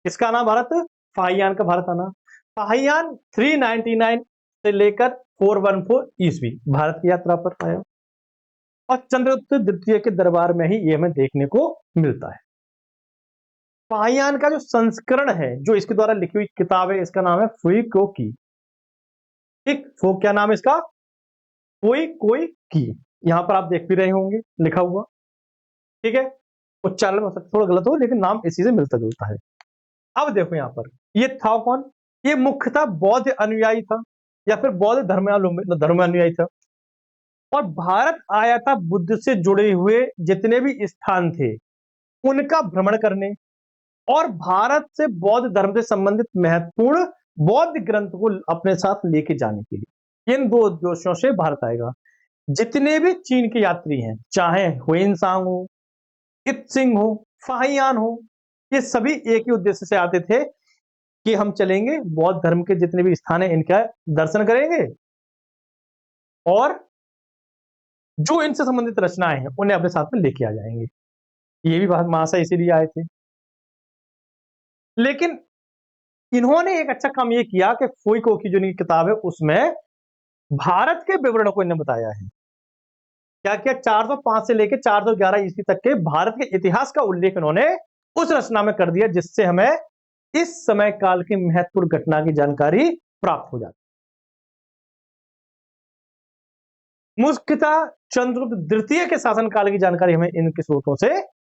किसका आना भारत? फाहियान का भारत आना। फाहियान 399 से लेकर 414 ईस्वी भारत की यात्रा पर आया, और चंद्रगुप्त द्वितीय के दरबार में ही यह हमें देखने को मिलता है। फाहियान का जो संस्करण है, जो इसके द्वारा लिखी हुई किताब है, इसका नाम है फुइको की। ठीक, वो क्या नाम है इसका? कोई की। यहां पर आप देख भी रहे होंगे लिखा हुआ। ठीक है, उच्चारण में थोड़ा गलत हो, लेकिन नाम इसी से मिलता जुलता है। अब देखो यहां पर ये था कौन? ये मुख्यतः बौद्ध अनुयायी था, या फिर बौद्ध धर्मानुयायी था, और भारत आया था बुद्ध से जुड़े हुए जितने भी स्थान थे उनका भ्रमण करने, और भारत से बौद्ध धर्म से संबंधित महत्वपूर्ण बौद्ध ग्रंथ को अपने साथ लेके जाने के लिए इन दो उद्देश्यों से भारत आएगा। जितने भी चीन के यात्री हैं, चाहे हुएनसांग हो, इत्सिंग हो, फाहियान हो, ये सभी एक ही उद्देश्य से आते थे कि हम चलेंगे, बौद्ध धर्म के जितने भी स्थान है इनका दर्शन करेंगे, और जो इनसे संबंधित रचनाएं हैं उन्हें अपने साथ में लेके आ जाएंगे। ये भी महाशय इसीलिए आए थे। लेकिन इन्होंने एक अच्छा काम ये किया कि फुइको की जो इनकी किताब है उसमें भारत के विवरण को इन्होंने बताया है। क्या किया? 405 से लेकर 411 ईस्वी तक के भारत के इतिहास का उल्लेख इन्होंने उस रचना में कर दिया, जिससे हमें इस समय काल की महत्वपूर्ण घटना की जानकारी प्राप्त हो जाती है। मुख्यतः चंद्रगुप्त द्वितीय के शासनकाल की जानकारी हमें इनके स्रोतों से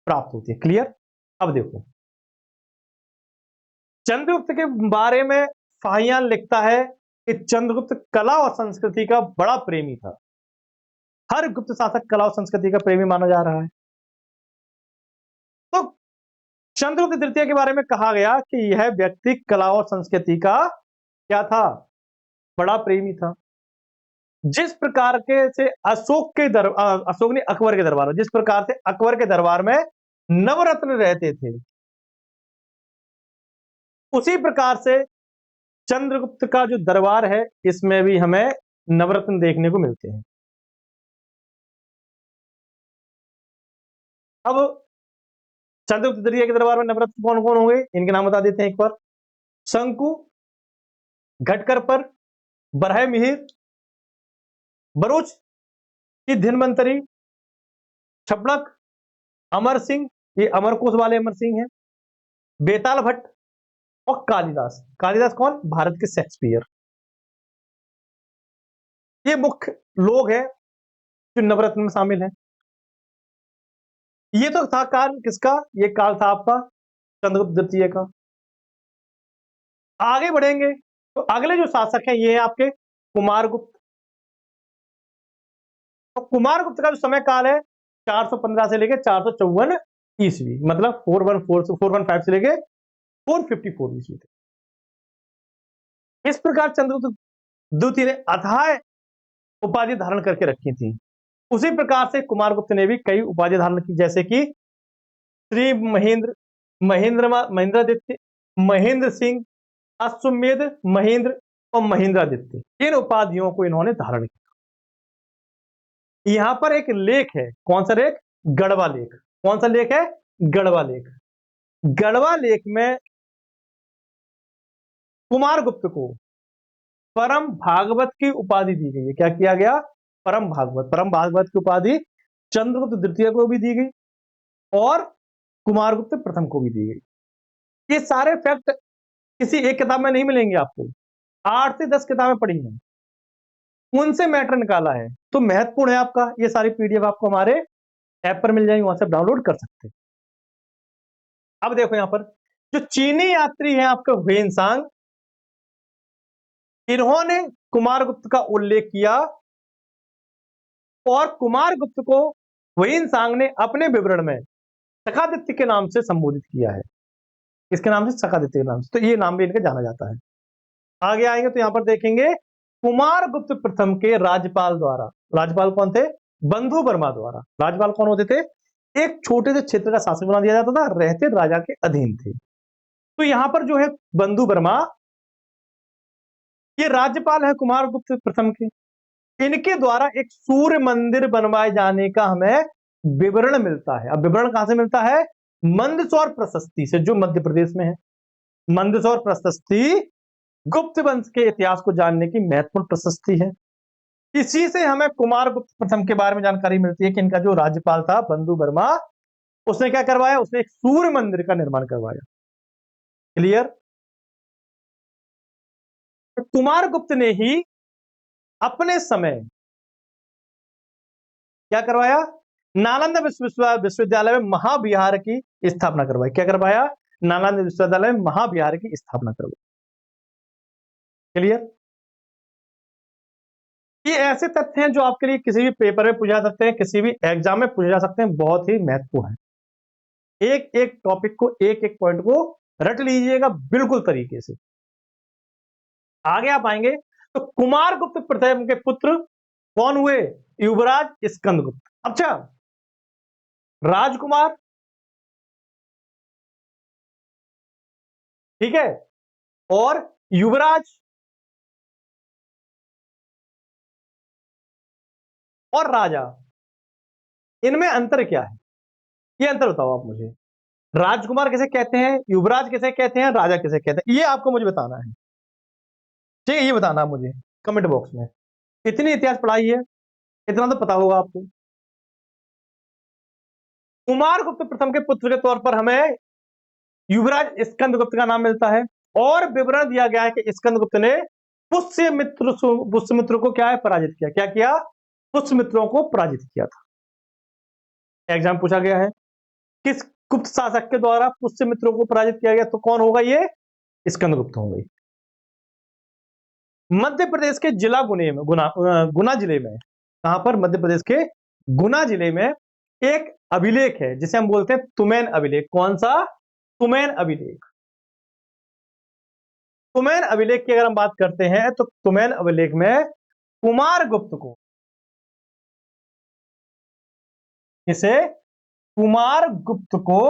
प्राप्त होती है। क्लियर? अब देखो चंद्रगुप्त के बारे में फाहियान लिखता है कि चंद्रगुप्त कला और संस्कृति का बड़ा प्रेमी था। हर गुप्त शासक कला और संस्कृति का प्रेमी माना जा रहा है। तो चंद्रगुप्त द्वितीय के बारे में कहा गया कि यह व्यक्ति कला और संस्कृति का क्या था? बड़ा प्रेमी था। जिस प्रकार के से अशोक ने अकबर के दरबार में, जिस प्रकार से अकबर के दरबार में नवरत्न रहते थे, उसी प्रकार से चंद्रगुप्त का जो दरबार है इसमें भी हमें नवरत्न देखने को मिलते हैं। अब चंद्रगुप्त द्वितीय के दरबार में नवरत्न कौन कौन होंगे, इनके नाम बता देते हैं एक बार। शंकु, घटकर पर, बरह मिहिर, बरूच की धन्वंतरी, छपड़क, अमर सिंह, ये अमरकोश वाले अमर सिंह हैं, बेताल भट्ट, और कालिदास। कालिदास कौन? भारत के शेक्सपियर। ये मुख्य लोग हैं जो नवरत्न में शामिल हैं। ये तो था काल किसका? ये काल था आपका चंद्रगुप्त द्वितीय का। आगे बढ़ेंगे तो अगले जो शासक हैं ये है आपके कुमारगुप्त। तो कुमारगुप्त का जो समय काल है 415 से लेकर 454 ईस्वी, मतलब 415 से लेकर 454 ईस्वी तक। इस प्रकार चंद्रगुप्त द्वितीय ने अथाह उपाधि धारण करके रखी थी। उसी प्रकार से कुमारगुप्त ने भी कई उपाधि धारण की, जैसे कि श्री महेंद्रादित्य, महेंद्र सिंह, अश्वमेध महेंद्र और महेंद्रादित्य, इन उपाधियों को इन्होंने धारण किया। यहां पर एक लेख है, कौन सा लेख? गढ़वा लेख। कौन सा लेख है? गढ़वा लेख। गढ़वा लेख में कुमारगुप्त को परम भागवत की उपाधि दी गई है। क्या किया गया? परम भागवत। परम भागवत की उपाधि चंद्रगुप्त द्वितीय को भी दी गई और कुमारगुप्त प्रथम को भी दी गई। ये सारे फैक्ट किसी एक किताब में नहीं मिलेंगे आपको, 8 से 10 किताबें पढ़ी हैं, उनसे मैटर निकाला है। तो महत्वपूर्ण है आपका, ये सारी पीडीएफ आपको हमारे ऐप पर मिल जाएंगे, वहां से डाउनलोड कर सकते हैं। अब देखो यहां पर जो चीनी यात्री हैं आपके ह्वेनसांग, इन्होंने कुमारगुप्त का उल्लेख किया और कुमारगुप्त को ह्वेनसांग ने अपने विवरण में सखादित्य के नाम से संबोधित किया है। किसके नाम से? सखादित्य के नाम से। तो ये नाम भी इनका जाना जाता है। आगे आएंगे तो यहां पर देखेंगे कुमारगुप्त प्रथम के राज्यपाल द्वारा, राज्यपाल कौन थे? बंधु वर्मा द्वारा। राज्यपाल कौन होते थे? एक छोटे से क्षेत्र का शासक बना दिया जाता था, रहते राजा के अधीन थे। तो यहां पर जो है बंधु वर्मा, ये राज्यपाल है कुमारगुप्त प्रथम के। इनके द्वारा एक सूर्य मंदिर बनवाए जाने का हमें विवरण मिलता है। अब विवरण कहां से मिलता है? मंदसौर प्रशस्ति से, जो मध्य प्रदेश में है। मंदसौर प्रशस्ति गुप्त वंश के इतिहास को जानने की महत्वपूर्ण प्रशस्ति है। इसी से हमें कुमारगुप्त प्रथम के बारे में जानकारी मिलती है कि इनका जो राज्यपाल था बंधु वर्मा, उसने क्या करवाया? उसने एक सूर्य मंदिर का निर्माण करवाया। क्लियर? कुमारगुप्त ने ही अपने समय क्या करवाया? नालंदा विश्वविद्यालय में महाविहार की स्थापना करवाई। क्या करवाया? नालंदा विश्वविद्यालय में महाविहार की स्थापना करवाई। क्लियर? ये ऐसे तथ्य हैं जो आपके लिए किसी भी पेपर में पूछे जा सकते हैं, किसी भी एग्जाम में पूछे जा सकते हैं, बहुत ही महत्वपूर्ण है। एक एक टॉपिक को, एक एक पॉइंट को रट लीजिएगा बिल्कुल तरीके से। आगे आप आएंगे तो कुमारगुप्त प्रथम के पुत्र कौन हुए? युवराज स्कंदगुप्त। अच्छा, राजकुमार, ठीक है, और युवराज और राजा, इनमें अंतर क्या है? ये अंतर बताओ आप मुझे। राजकुमार किसे कहते हैं, युवराज किसे कहते हैं, राजा किसे कहते हैं, ये आपको मुझे बताना है। ठीक है, ये बताना आप मुझे कमेंट बॉक्स में। इतनी इतिहास पढ़ाई है, इतना तो पता होगा आपको। कुमारगुप्त प्रथम के पुत्र के तौर पर हमें युवराज स्कंदगुप्त का नाम मिलता है और विवरण दिया गया है कि स्कंदगुप्त ने पुष्यमित्र को क्या है? पराजित किया। क्या किया? पुष्यमित्रों को पराजित किया था। एग्जाम पूछा गया है किस गुप्त शासक के द्वारा पुष्यमित्रों को पराजित किया गया? तो कौन होगा? ये स्कंदगुप्त होंगे। मध्य प्रदेश के जिला गुना जिले में, कहां पर? मध्य प्रदेश के गुना जिले में एक अभिलेख है जिसे हम बोलते हैं तुमैन अभिलेख। कौन सा? तुमैन अभिलेख। तुमैन अभिलेख की अगर हम बात करते हैं तो तुमैन अभिलेख में कुमारगुप्त को, किसे? कुमारगुप्त को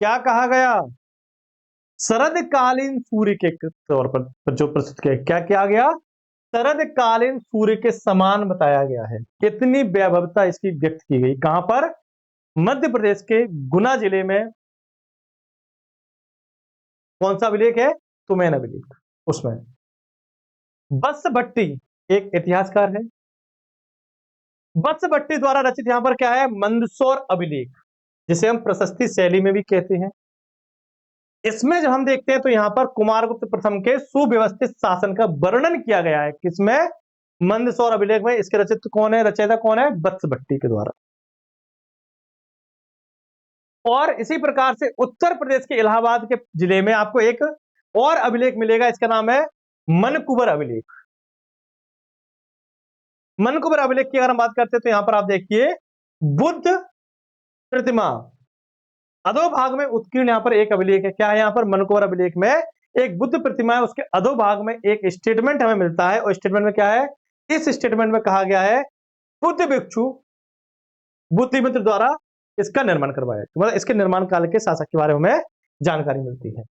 क्या कहा गया? शरदकालीन सूर्य के तौर पर जो प्रस्तुत किया। क्या किया गया? शरदकालीन सूर्य के समान बताया गया है। इतनी वैभवता इसकी व्यक्त की गई। कहां पर? मध्य प्रदेश के गुना जिले में। कौन सा अभिलेख है? तुमैन अभिलेख। उसमें बत्सभट्टी एक इतिहासकार है, बत्सभट्टी द्वारा रचित यहां पर क्या है? मंदसौर अभिलेख, जिसे हम प्रशस्ति शैली में भी कहते हैं। इसमें जब हम देखते हैं तो यहां पर कुमारगुप्त प्रथम के सुव्यवस्थित शासन का वर्णन किया गया है। किसमें? मंदसौर अभिलेख में। इसके रचित कौन है? रचयिता कौन है? बत्सभट्टी के द्वारा। और इसी प्रकार से उत्तर प्रदेश के इलाहाबाद के जिले में आपको एक और अभिलेख मिलेगा, इसका नाम है मनकुबर अभिलेख। मनकुबर अभिलेख की अगर हम बात करते हैं तो यहां पर आप देखिए बुद्ध प्रतिमा अधोभाग में उत्कीर्ण, यहां पर एक अभिलेख है। क्या है? यहां पर मनकुबर अभिलेख में एक बुद्ध प्रतिमा है, उसके अधोभाग में एक स्टेटमेंट हमें मिलता है और स्टेटमेंट में क्या है? इस स्टेटमेंट में कहा गया है बुद्ध भिक्षु बुद्धिमित्र द्वारा इसका निर्माण करवाया, मतलब इसके निर्माण काल के शासक के बारे में हमें जानकारी मिलती है।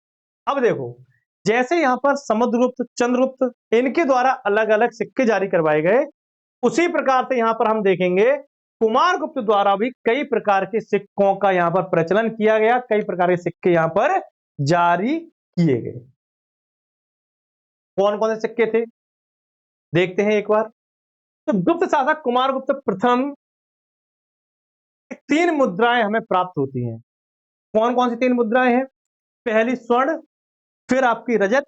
अब देखो, जैसे यहाँ पर समुद्रगुप्त, चंद्रगुप्त, इनके द्वारा अलग अलग सिक्के जारी करवाए गए, उसी प्रकार से यहाँ पर हम देखेंगे कुमारगुप्त द्वारा भी कई प्रकार के सिक्कों का यहाँ पर प्रचलन किया गया, कई प्रकार के सिक्के यहाँ पर जारी किए गए। कौन कौन से सिक्के थे देखते हैं एक बार। तो गुप्त शासक कुमारगुप्त प्रथम 3 मुद्राएं हमें प्राप्त होती हैं। कौन कौन सी 3 मुद्राएं हैं? पहली स्वर्ण, फिर आपकी रजत,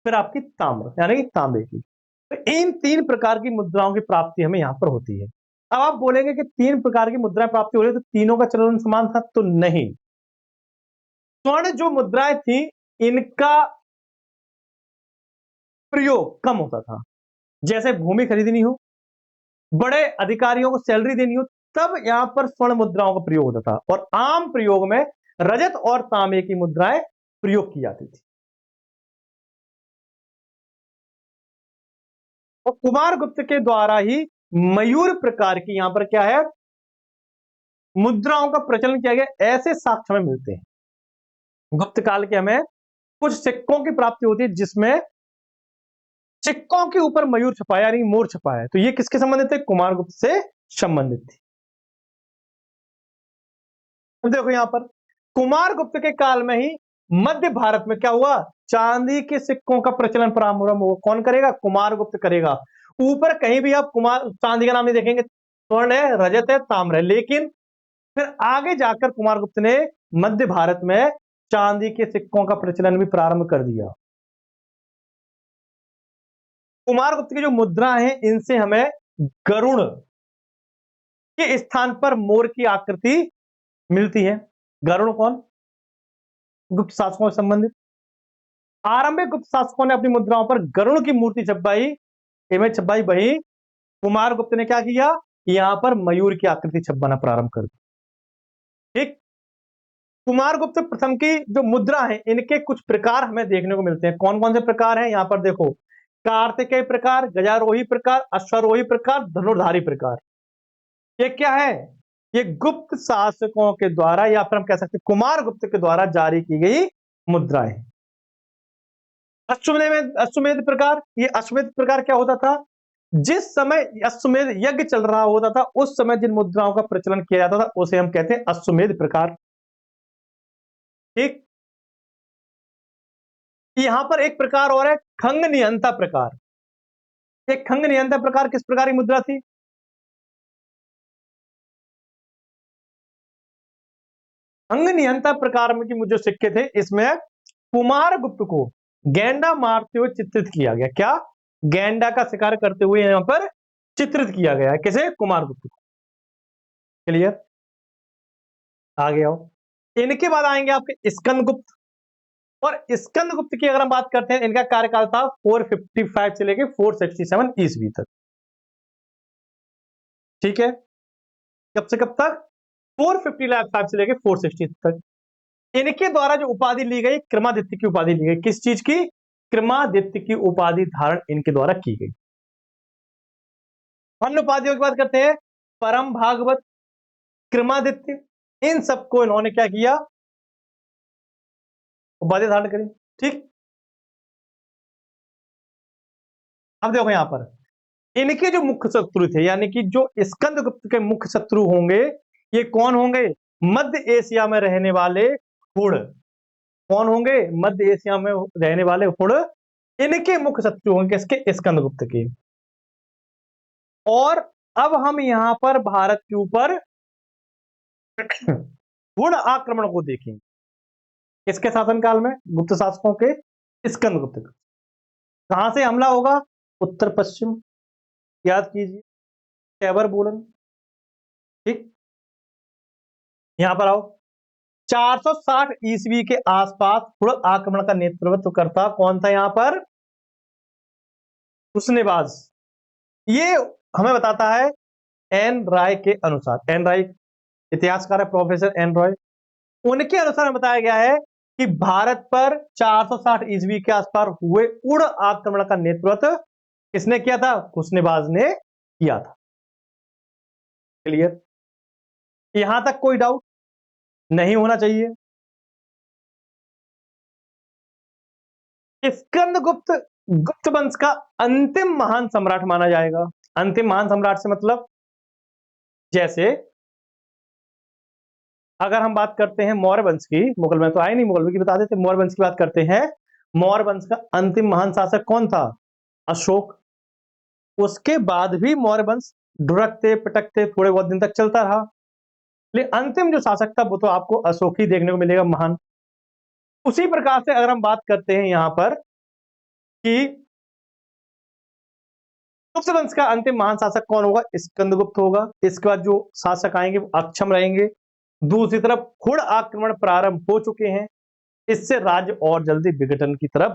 फिर आपकी ताम्र यानी कि तांबे की। तो इन 3 प्रकार की मुद्राओं की प्राप्ति हमें यहां पर होती है। अब आप बोलेंगे कि 3 प्रकार की मुद्राएं प्राप्ति हो रही है तो तीनों का चलन समान था, तो नहीं। स्वर्ण जो मुद्राएं थी इनका प्रयोग कम होता था, जैसे भूमि खरीदनी हो, बड़े अधिकारियों को सैलरी देनी हो, तब यहां पर स्वर्ण मुद्राओं का प्रयोग होता था, और आम प्रयोग में रजत और तांबे की मुद्राएं प्रयोग की जाती थी। और कुमारगुप्त के द्वारा ही मयूर प्रकार की यहां पर क्या है मुद्राओं का प्रचलन किया गया, ऐसे साक्ष्य हमें मिलते हैं। गुप्त काल के हमें कुछ सिक्कों की प्राप्ति होती है जिसमें सिक्कों के ऊपर मयूर छपाया यानी मोर छपाया है, तो ये किसके संबंधित है? कुमारगुप्त से संबंधित थी। देखो यहां पर कुमारगुप्त के काल में ही मध्य भारत में क्या हुआ? चांदी के सिक्कों का प्रचलन प्रारंभ हुआ। कौन करेगा? कुमारगुप्त करेगा। ऊपर कहीं भी आप कुमार चांदी का नाम नहीं देखेंगे, स्वर्ण है, रजत है, ताम्र है, लेकिन फिर आगे जाकर कुमारगुप्त ने मध्य भारत में चांदी के सिक्कों का प्रचलन भी प्रारंभ कर दिया। कुमारगुप्त की जो मुद्रा है इनसे हमें गरुड़ के स्थान पर मोर की आकृति मिलती है। गरुड़ कौन? गुप्त शासकों से संबंधित। आरंभिक गुप्त शासकों ने अपनी मुद्राओं पर गरुड़ की मूर्ति छपवाई, इमेज छपवाई, वही कुमारगुप्त ने क्या किया? यहां पर मयूर की आकृति छपवाना प्रारंभ कर दी। ठीक। कुमारगुप्त प्रथम की जो मुद्रा है इनके कुछ प्रकार हमें देखने को मिलते हैं। कौन कौन से प्रकार हैं? यहां पर देखो, कार्तिकेय प्रकार, गजारोही प्रकार, अश्वारोही प्रकार, धनुर्धारी प्रकार। ये क्या है? ये गुप्त शासकों के द्वारा या फिर हम कह सकते हैं कुमारगुप्त के द्वारा जारी की गई मुद्राएं। अश्वमेध प्रकार, ये अश्वमेध प्रकार क्या होता था? जिस समय अश्वमेध यज्ञ चल रहा होता था उस समय जिन मुद्राओं का प्रचलन किया जाता था उसे हम कहते हैं अश्वमेध प्रकार। ठीक। यहां पर एक प्रकार और है, खंग निहंता प्रकार। एक खंग निहंता प्रकार किस प्रकार की मुद्रा थी? खंग निहंता प्रकार में जो सिक्के थे इसमें कुमारगुप्त को गैंडा मारते हुए चित्रित किया गया। क्या? गैंडा का शिकार करते हुए यहां पर चित्रित किया गया है। किसे? कुमारगुप्त को। क्लियर? आगे आओ। इनके बाद आएंगे आपके स्कंदगुप्त, और स्कंदगुप्त की अगर हम बात करते हैं इनका कार्यकाल था 455 से लेकर 467 ईस्वी तक। ठीक है। कब से कब तक? 455 से लेकर 460 तक। इनके द्वारा जो उपाधि ली गई क्रमादित्य की उपाधि ली गई। किस चीज की? क्रमादित्य की उपाधि धारण इनके द्वारा की गई। अन्य उपाधियों की बात करते हैं, परम भागवत, क्रमादित्य, इन सबको इन्होंने क्या किया? उपाधि धारण करी। ठीक। अब देखो यहां पर इनके जो मुख्य शत्रु थे यानी कि जो स्कंदगुप्त के मुख्य शत्रु होंगे ये कौन होंगे? मध्य एशिया में रहने वाले हुण। कौन होंगे? मध्य एशिया में रहने वाले हुण इनके मुख्य शत्रु होंगे। किसके? स्कंदगुप्त के। और अब हम यहां पर भारत के ऊपर हुण आक्रमण को देखेंगे। किसके शासनकाल में? गुप्त शासकों के, स्कंदगुप्त का। कहां से हमला होगा? उत्तर पश्चिम, याद कीजिए, खैबर बोलन। ठीक। यहां पर आओ। 460 ईस्वी के आसपास हुण आक्रमण का नेतृत्व करता कौन था यहां पर? हुस्नेबाज। ये हमें बताता है एन राय के अनुसार। एन राय इतिहासकार है, प्रोफेसर एन रॉय। उनके अनुसार बताया गया है कि भारत पर 460 ईस्वी के आसपास हुए उड़ आक्रमण का नेतृत्व किसने किया था? कुशनिवाज ने किया था। क्लियर? यहां तक कोई डाउट नहीं होना चाहिए। स्कंदगुप्त गुप्त वंश का अंतिम महान सम्राट माना जाएगा। अंतिम महान सम्राट से मतलब, जैसे अगर हम बात करते हैं मौर्य वंश की, मुगल में तो आए नहीं, मुगल की बता देते, मौर्य वंश की बात करते हैं। मौर्य वंश का अंतिम महान शासक कौन था? अशोक। उसके बाद भी मौर्य वंश ढुरकते पिटकते थोड़े बहुत दिन तक चलता रहा, लेकिन अंतिम जो शासक था वो तो आपको अशोक ही देखने को मिलेगा, महान। उसी प्रकार से अगर हम बात करते हैं यहां पर कि गुप्त वंश का अंतिम महान शासक कौन होगा? स्कंदगुप्त होगा। इसके बाद जो शासक आएंगे वो अक्षम रहेंगे। दूसरी तरफ हुण आक्रमण प्रारंभ हो चुके हैं, इससे राज्य और जल्दी विघटन की तरफ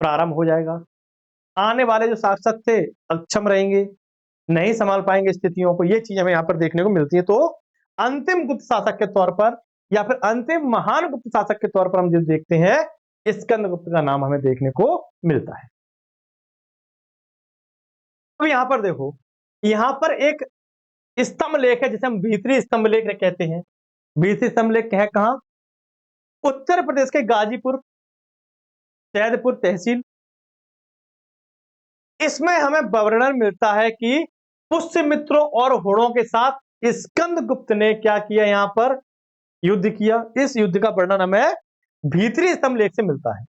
प्रारंभ हो जाएगा। आने वाले जो शासक थे अक्षम रहेंगे, नहीं संभाल पाएंगे स्थितियों को, ये चीज हमें यहाँ पर देखने को मिलती है। तो अंतिम गुप्त शासक के तौर पर या फिर अंतिम महान गुप्त शासक के तौर पर हम जो देखते हैं, स्कंदगुप्त का नाम हमें देखने को मिलता है। तो यहां पर देखो, यहां पर एक स्तंभ लेख है जिसे हम भीतरी स्तंभ लेख कहते हैं। भीतरी स्तंभ लेख है कहां? उत्तर प्रदेश के गाजीपुर सैदपुर तहसील। इसमें हमें वर्णन मिलता है कि पुष्यमित्रों और हुणों के साथ स्कंदगुप्त ने क्या किया, यहां पर युद्ध किया। इस युद्ध का वर्णन हमें भीतरी स्तंभ लेख से मिलता है।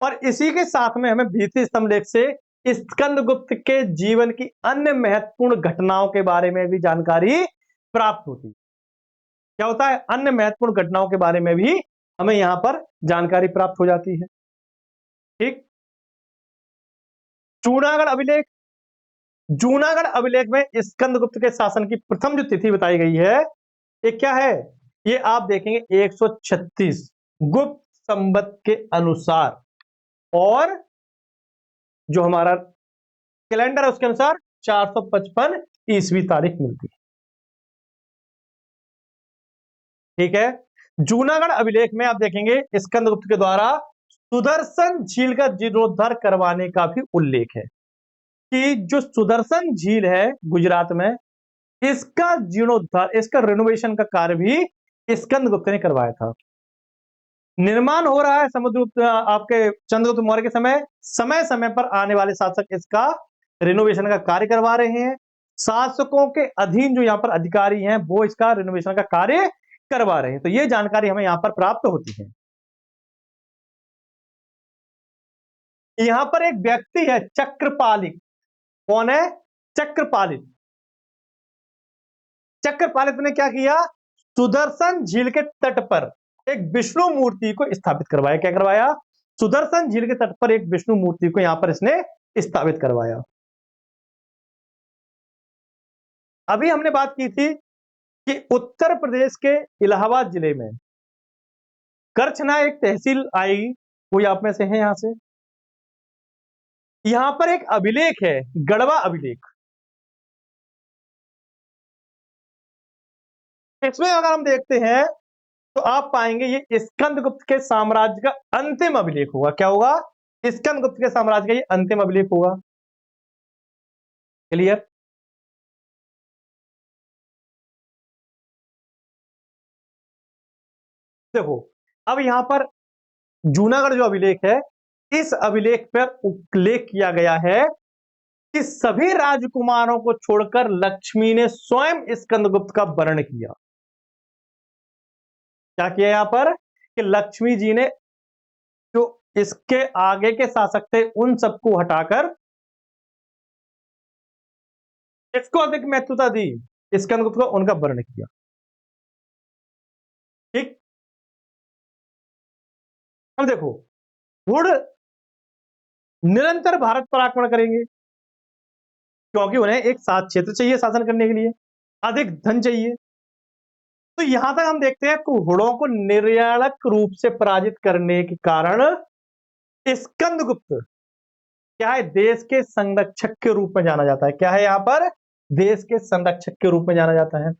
और इसी के साथ में हमें भीतरी स्तंभ लेख से स्कंदगुप्त के जीवन की अन्य महत्वपूर्ण घटनाओं के बारे में भी जानकारी प्राप्त होती है। क्या होता है? अन्य महत्वपूर्ण घटनाओं के बारे में भी हमें यहां पर जानकारी प्राप्त हो जाती है। ठीक। जूनागढ़ अभिलेख। जूनागढ़ अभिलेख में स्कंदगुप्त के शासन की प्रथम जो तिथि बताई गई है, ये क्या है? ये आप देखेंगे 136 गुप्त संवत के अनुसार, और जो हमारा कैलेंडर है उसके अनुसार 455 ईस्वी तारीख मिलती है। ठीक है। जूनागढ़ अभिलेख में आप देखेंगे स्कंदगुप्त के द्वारा सुदर्शन झील का जीर्णोद्धार करवाने का भी उल्लेख है, कि जो सुदर्शन झील है गुजरात में, इसका जीर्णोद्धार, इसका रिनोवेशन का कार्य भी स्कंदगुप्त ने करवाया था। निर्माण हो रहा है समुद्रगुप्त आपके चंद्रगुप्त मौर्य के समय समय समय पर आने वाले शासक इसका रिनोवेशन का कार्य करवा रहे हैं। शासकों के अधीन जो यहाँ पर अधिकारी हैं वो इसका रिनोवेशन का कार्य करवा रहे हैं। तो ये जानकारी हमें यहाँ पर प्राप्त होती है। यहां पर एक व्यक्ति है चक्रपालिक। कौन है? चक्रपालित। चक्रपालित ने क्या किया? सुदर्शन झील के तट पर एक विष्णु मूर्ति को स्थापित करवाया। क्या करवाया? सुदर्शन झील के तट पर एक विष्णु मूर्ति को यहां पर इसने स्थापित करवाया। अभी हमने बात की थी कि उत्तर प्रदेश के इलाहाबाद जिले में करछना एक तहसील आएगी, कोई आप में से है यहां से? यहां पर एक अभिलेख है, गढ़वा अभिलेख। इसमें अगर हम देखते हैं तो आप पाएंगे ये स्कंदगुप्त के साम्राज्य का अंतिम अभिलेख होगा। क्या होगा? स्कंदगुप्त के साम्राज्य का ये अंतिम अभिलेख होगा। क्लियर? देखो, अब यहां पर जूनागढ़ जो अभिलेख है, इस अभिलेख पर उल्लेख किया गया है कि सभी राजकुमारों को छोड़कर लक्ष्मी ने स्वयं स्कंदगुप्त का वर्ण किया। क्या किया यहां पर? कि लक्ष्मी जी ने जो इसके आगे के शासक थे उन सबको हटाकर इसको अधिक महत्वता दी, स्कंदगुप्त को उनका वर्ण किया। ठीक। अब देखो, हुण निरंतर भारत पर आक्रमण करेंगे, क्योंकि उन्हें एक साथ क्षेत्र चाहिए शासन करने के लिए, अधिक धन चाहिए। तो यहां तक हम देखते हैं कि हुणों को निर्णायक रूप से पराजित करने के कारण स्कंदगुप्त क्या है? देश के संरक्षक के रूप में जाना जाता है। क्या है यहां पर? देश के संरक्षक के रूप में जाना जाता है।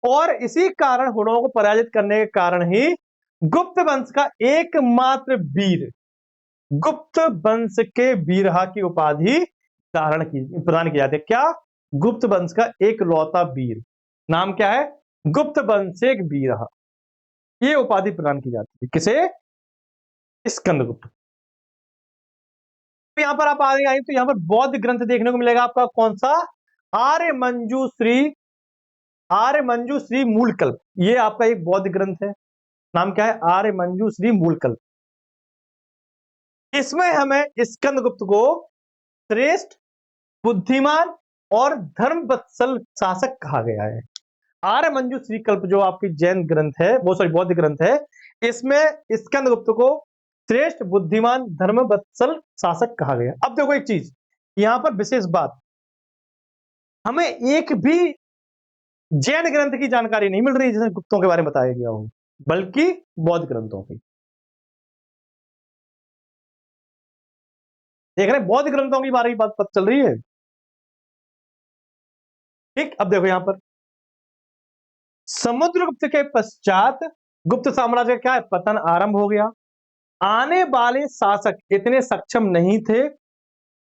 और इसी कारण हुणों को पराजित करने के कारण ही गुप्त वंश का एकमात्र वीर गुप्त वंश के बीरहा की उपाधि प्रदान की जाती है। क्या? गुप्त वंश का एक लौता वीर, नाम क्या है? गुप्त वंश एक बीरहा, ये उपाधि प्रदान की जाती है किसे? स्कंदगुप्त। तो यहां पर आप आगे आए तो यहां पर बौद्ध ग्रंथ देखने को मिलेगा आपका, कौन सा? आर्य मंजू श्री मूलकल्प, ये आपका एक बौद्ध ग्रंथ है, नाम क्या है? आर्य मंजू श्री मूलकल्प। इसमें हमें स्कंदगुप्त को श्रेष्ठ, बुद्धिमान और धर्मवत्सल शासक कहा गया है। आर्य मंजू श्री कल्प जो आपकी जैन ग्रंथ है, वो सॉरी बौद्ध ग्रंथ है, इसमें स्कंदगुप्त को श्रेष्ठ, बुद्धिमान, धर्मवत्सल शासक कहा गया। अब देखो एक चीज यहां पर विशेष बात, हमें एक भी जैन ग्रंथ की जानकारी नहीं मिल रही जिसमें गुप्तों के बारे में बताया गया हो, बल्कि बौद्ध ग्रंथों की। देख रहे हैं, बौद्ध ग्रंथों की बारे में बात पता चल रही है। ठीक, अब देखो यहां पर समुद्रगुप्त के पश्चात गुप्त साम्राज्य का क्या है? पतन आरंभ हो गया। आने वाले शासक इतने सक्षम नहीं थे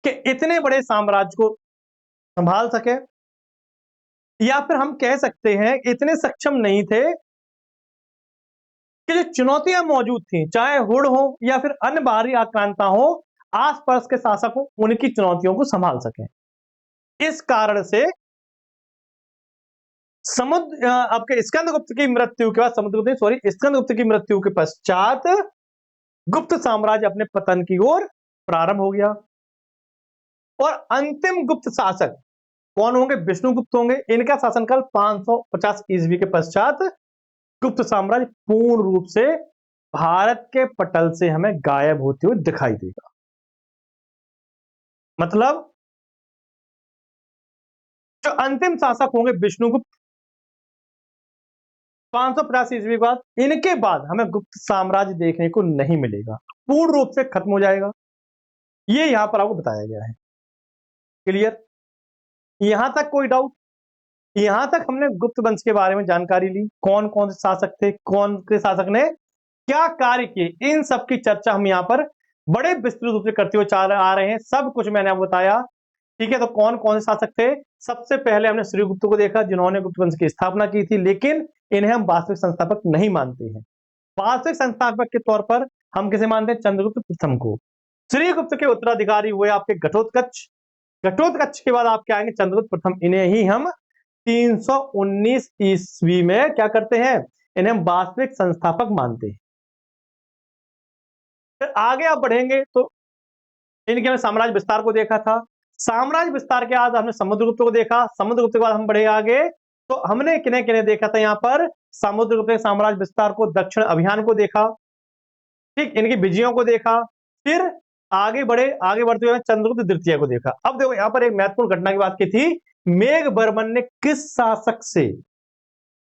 कि इतने बड़े साम्राज्य को संभाल सके, या फिर हम कह सकते हैं इतने सक्षम नहीं थे कि जो चुनौतियां मौजूद थी, चाहे हुड़ हो या फिर अन्य बाहरी आक्रांता हो, आसपास के शासक हो, उनकी चुनौतियों को संभाल सके। इस कारण से आपके स्कंदगुप्त की मृत्यु के बाद, स्कंदगुप्त की मृत्यु के पश्चात गुप्त साम्राज्य अपने पतन की ओर प्रारंभ हो गया। और अंतिम गुप्त शासक कौन होंगे? विष्णुगुप्त होंगे। इनका शासनकाल 550 ईस्वी के पश्चात गुप्त साम्राज्य पूर्ण रूप से भारत के पटल से हमें गायब होते हुए दिखाई देगा। मतलब जो अंतिम शासक होंगे विष्णुगुप्त, 550 ईस्वी के बाद, इनके बाद हमें गुप्त साम्राज्य देखने को नहीं मिलेगा, पूर्ण रूप से खत्म हो जाएगा। ये यहां पर आपको बताया गया है। क्लियर? यहां तक कोई डाउट? यहां तक हमने गुप्त वंश के बारे में जानकारी ली, कौन कौन से शासक थे, कौन के शासक ने क्या कार्य किए, इन सब की चर्चा हम यहां पर बड़े विस्तृत रूप से करते हुए आ रहे हैं। सब कुछ मैंने आपको बताया। ठीक है, तो कौन कौन से शासक थे? सबसे पहले हमने श्रीगुप्त को देखा, जिन्होंने गुप्त वंश की स्थापना की थी, लेकिन इन्हें हम वास्तविक संस्थापक नहीं मानते हैं। वास्तविक संस्थापक के तौर पर हम किसे मानते हैं? चंद्रगुप्त प्रथम को। श्रीगुप्त के उत्तराधिकारी हुए आपके घटोत्कच। घटोत्कच के बाद आपके आएंगे चंद्रगुप्त प्रथम। इन्हें ही हम 319 ईस्वी में क्या करते हैं? इन्हें हम वास्तविक संस्थापक मानते हैं। फिर आगे आप बढ़ेंगे तो इनके हमने साम्राज्य विस्तार को देखा था। साम्राज्य विस्तार के बाद हमने समुद्रगुप्त को देखा। समुद्रगुप्त के बाद हम बढ़े आगे तो हमने किन्हें किन्हें देखा था? यहां पर समुद्रगुप्त के साम्राज्य विस्तार को, दक्षिण अभियान को देखा, ठीक, इनकी विजयों को देखा। फिर आगे बढ़ते हुए चंद्रगुप्त द्वितीय को देखा। अब देखो यहां पर एक महत्वपूर्ण घटना की बात की थी, मेघवर्मन ने किस शासक से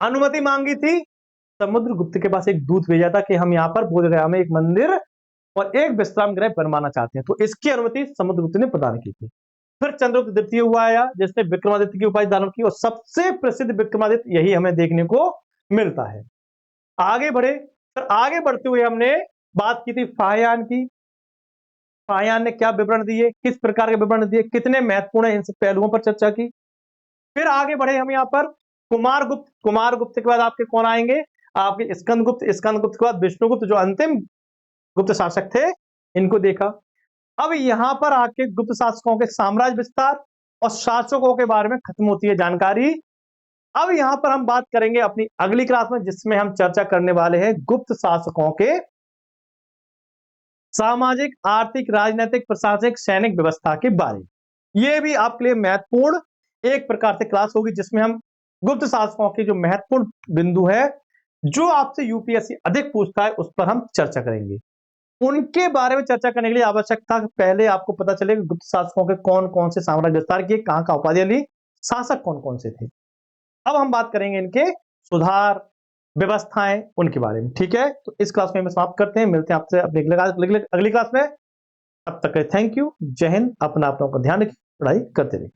अनुमति मांगी थी? समुद्रगुप्त के पास एक दूत भेजा था कि हम यहां पर बोधगया में एक मंदिर और एक विश्राम गृह बनवाना चाहते हैं, तो इसकी अनुमति समुद्रगुप्त ने प्रदान की थी। फिर चंद्रगुप्त द्वितीय हुआ आया, जिसने विक्रमादित्य की उपाधि धारण की, और सबसे प्रसिद्ध विक्रमादित्य यही हमें देखने को मिलता है। आगे बढ़े, फिर आगे बढ़ते हुए हमने बात की थी फाहियान की। फाहियान ने क्या विवरण दिए, किस प्रकार के विवरण दिए, कितने महत्वपूर्ण है, इन सब पहलुओं पर चर्चा की। फिर आगे बढ़े हम यहां पर कुमारगुप्त। कुमारगुप्त के बाद आपके कौन आएंगे? आपके स्कंदगुप्त। स्कंदगुप्त के बाद विष्णुगुप्त, जो अंतिम गुप्त शासक थे, इनको देखा। अब यहां पर आके गुप्त शासकों के साम्राज्य विस्तार और शासकों के बारे में खत्म होती है जानकारी। अब यहां पर हम बात करेंगे अपनी अगली क्लास में, जिसमें हम चर्चा करने वाले हैं गुप्त शासकों के सामाजिक, आर्थिक, राजनीतिक, प्रशासनिक, सैनिक व्यवस्था के बारे में। यह भी आपके लिए महत्वपूर्ण एक प्रकार से क्लास होगी, जिसमें हम गुप्त शासकों के जो महत्वपूर्ण बिंदु है, जो आपसे यूपीएससी अधिक पूछता है, उस पर हम चर्चा करेंगे। उनके बारे में चर्चा करने के लिए आवश्यकता पहले आपको पता चले कि गुप्त शासकों के कौन कौन से साम्राज्य विस्तार किए, कहां कहां उपाधियां ली, शासक कौन कौन से थे। अब हम बात करेंगे इनके सुधार, व्यवस्थाएं, उनके बारे में। ठीक है, तो इस क्लास में हम समाप्त करते हैं, मिलते हैं आपसे अपनी अगली क्लास में। तब तक थैंक यू, जय हिंद। अपना का ध्यान रखिए, पढ़ाई करते रहिए।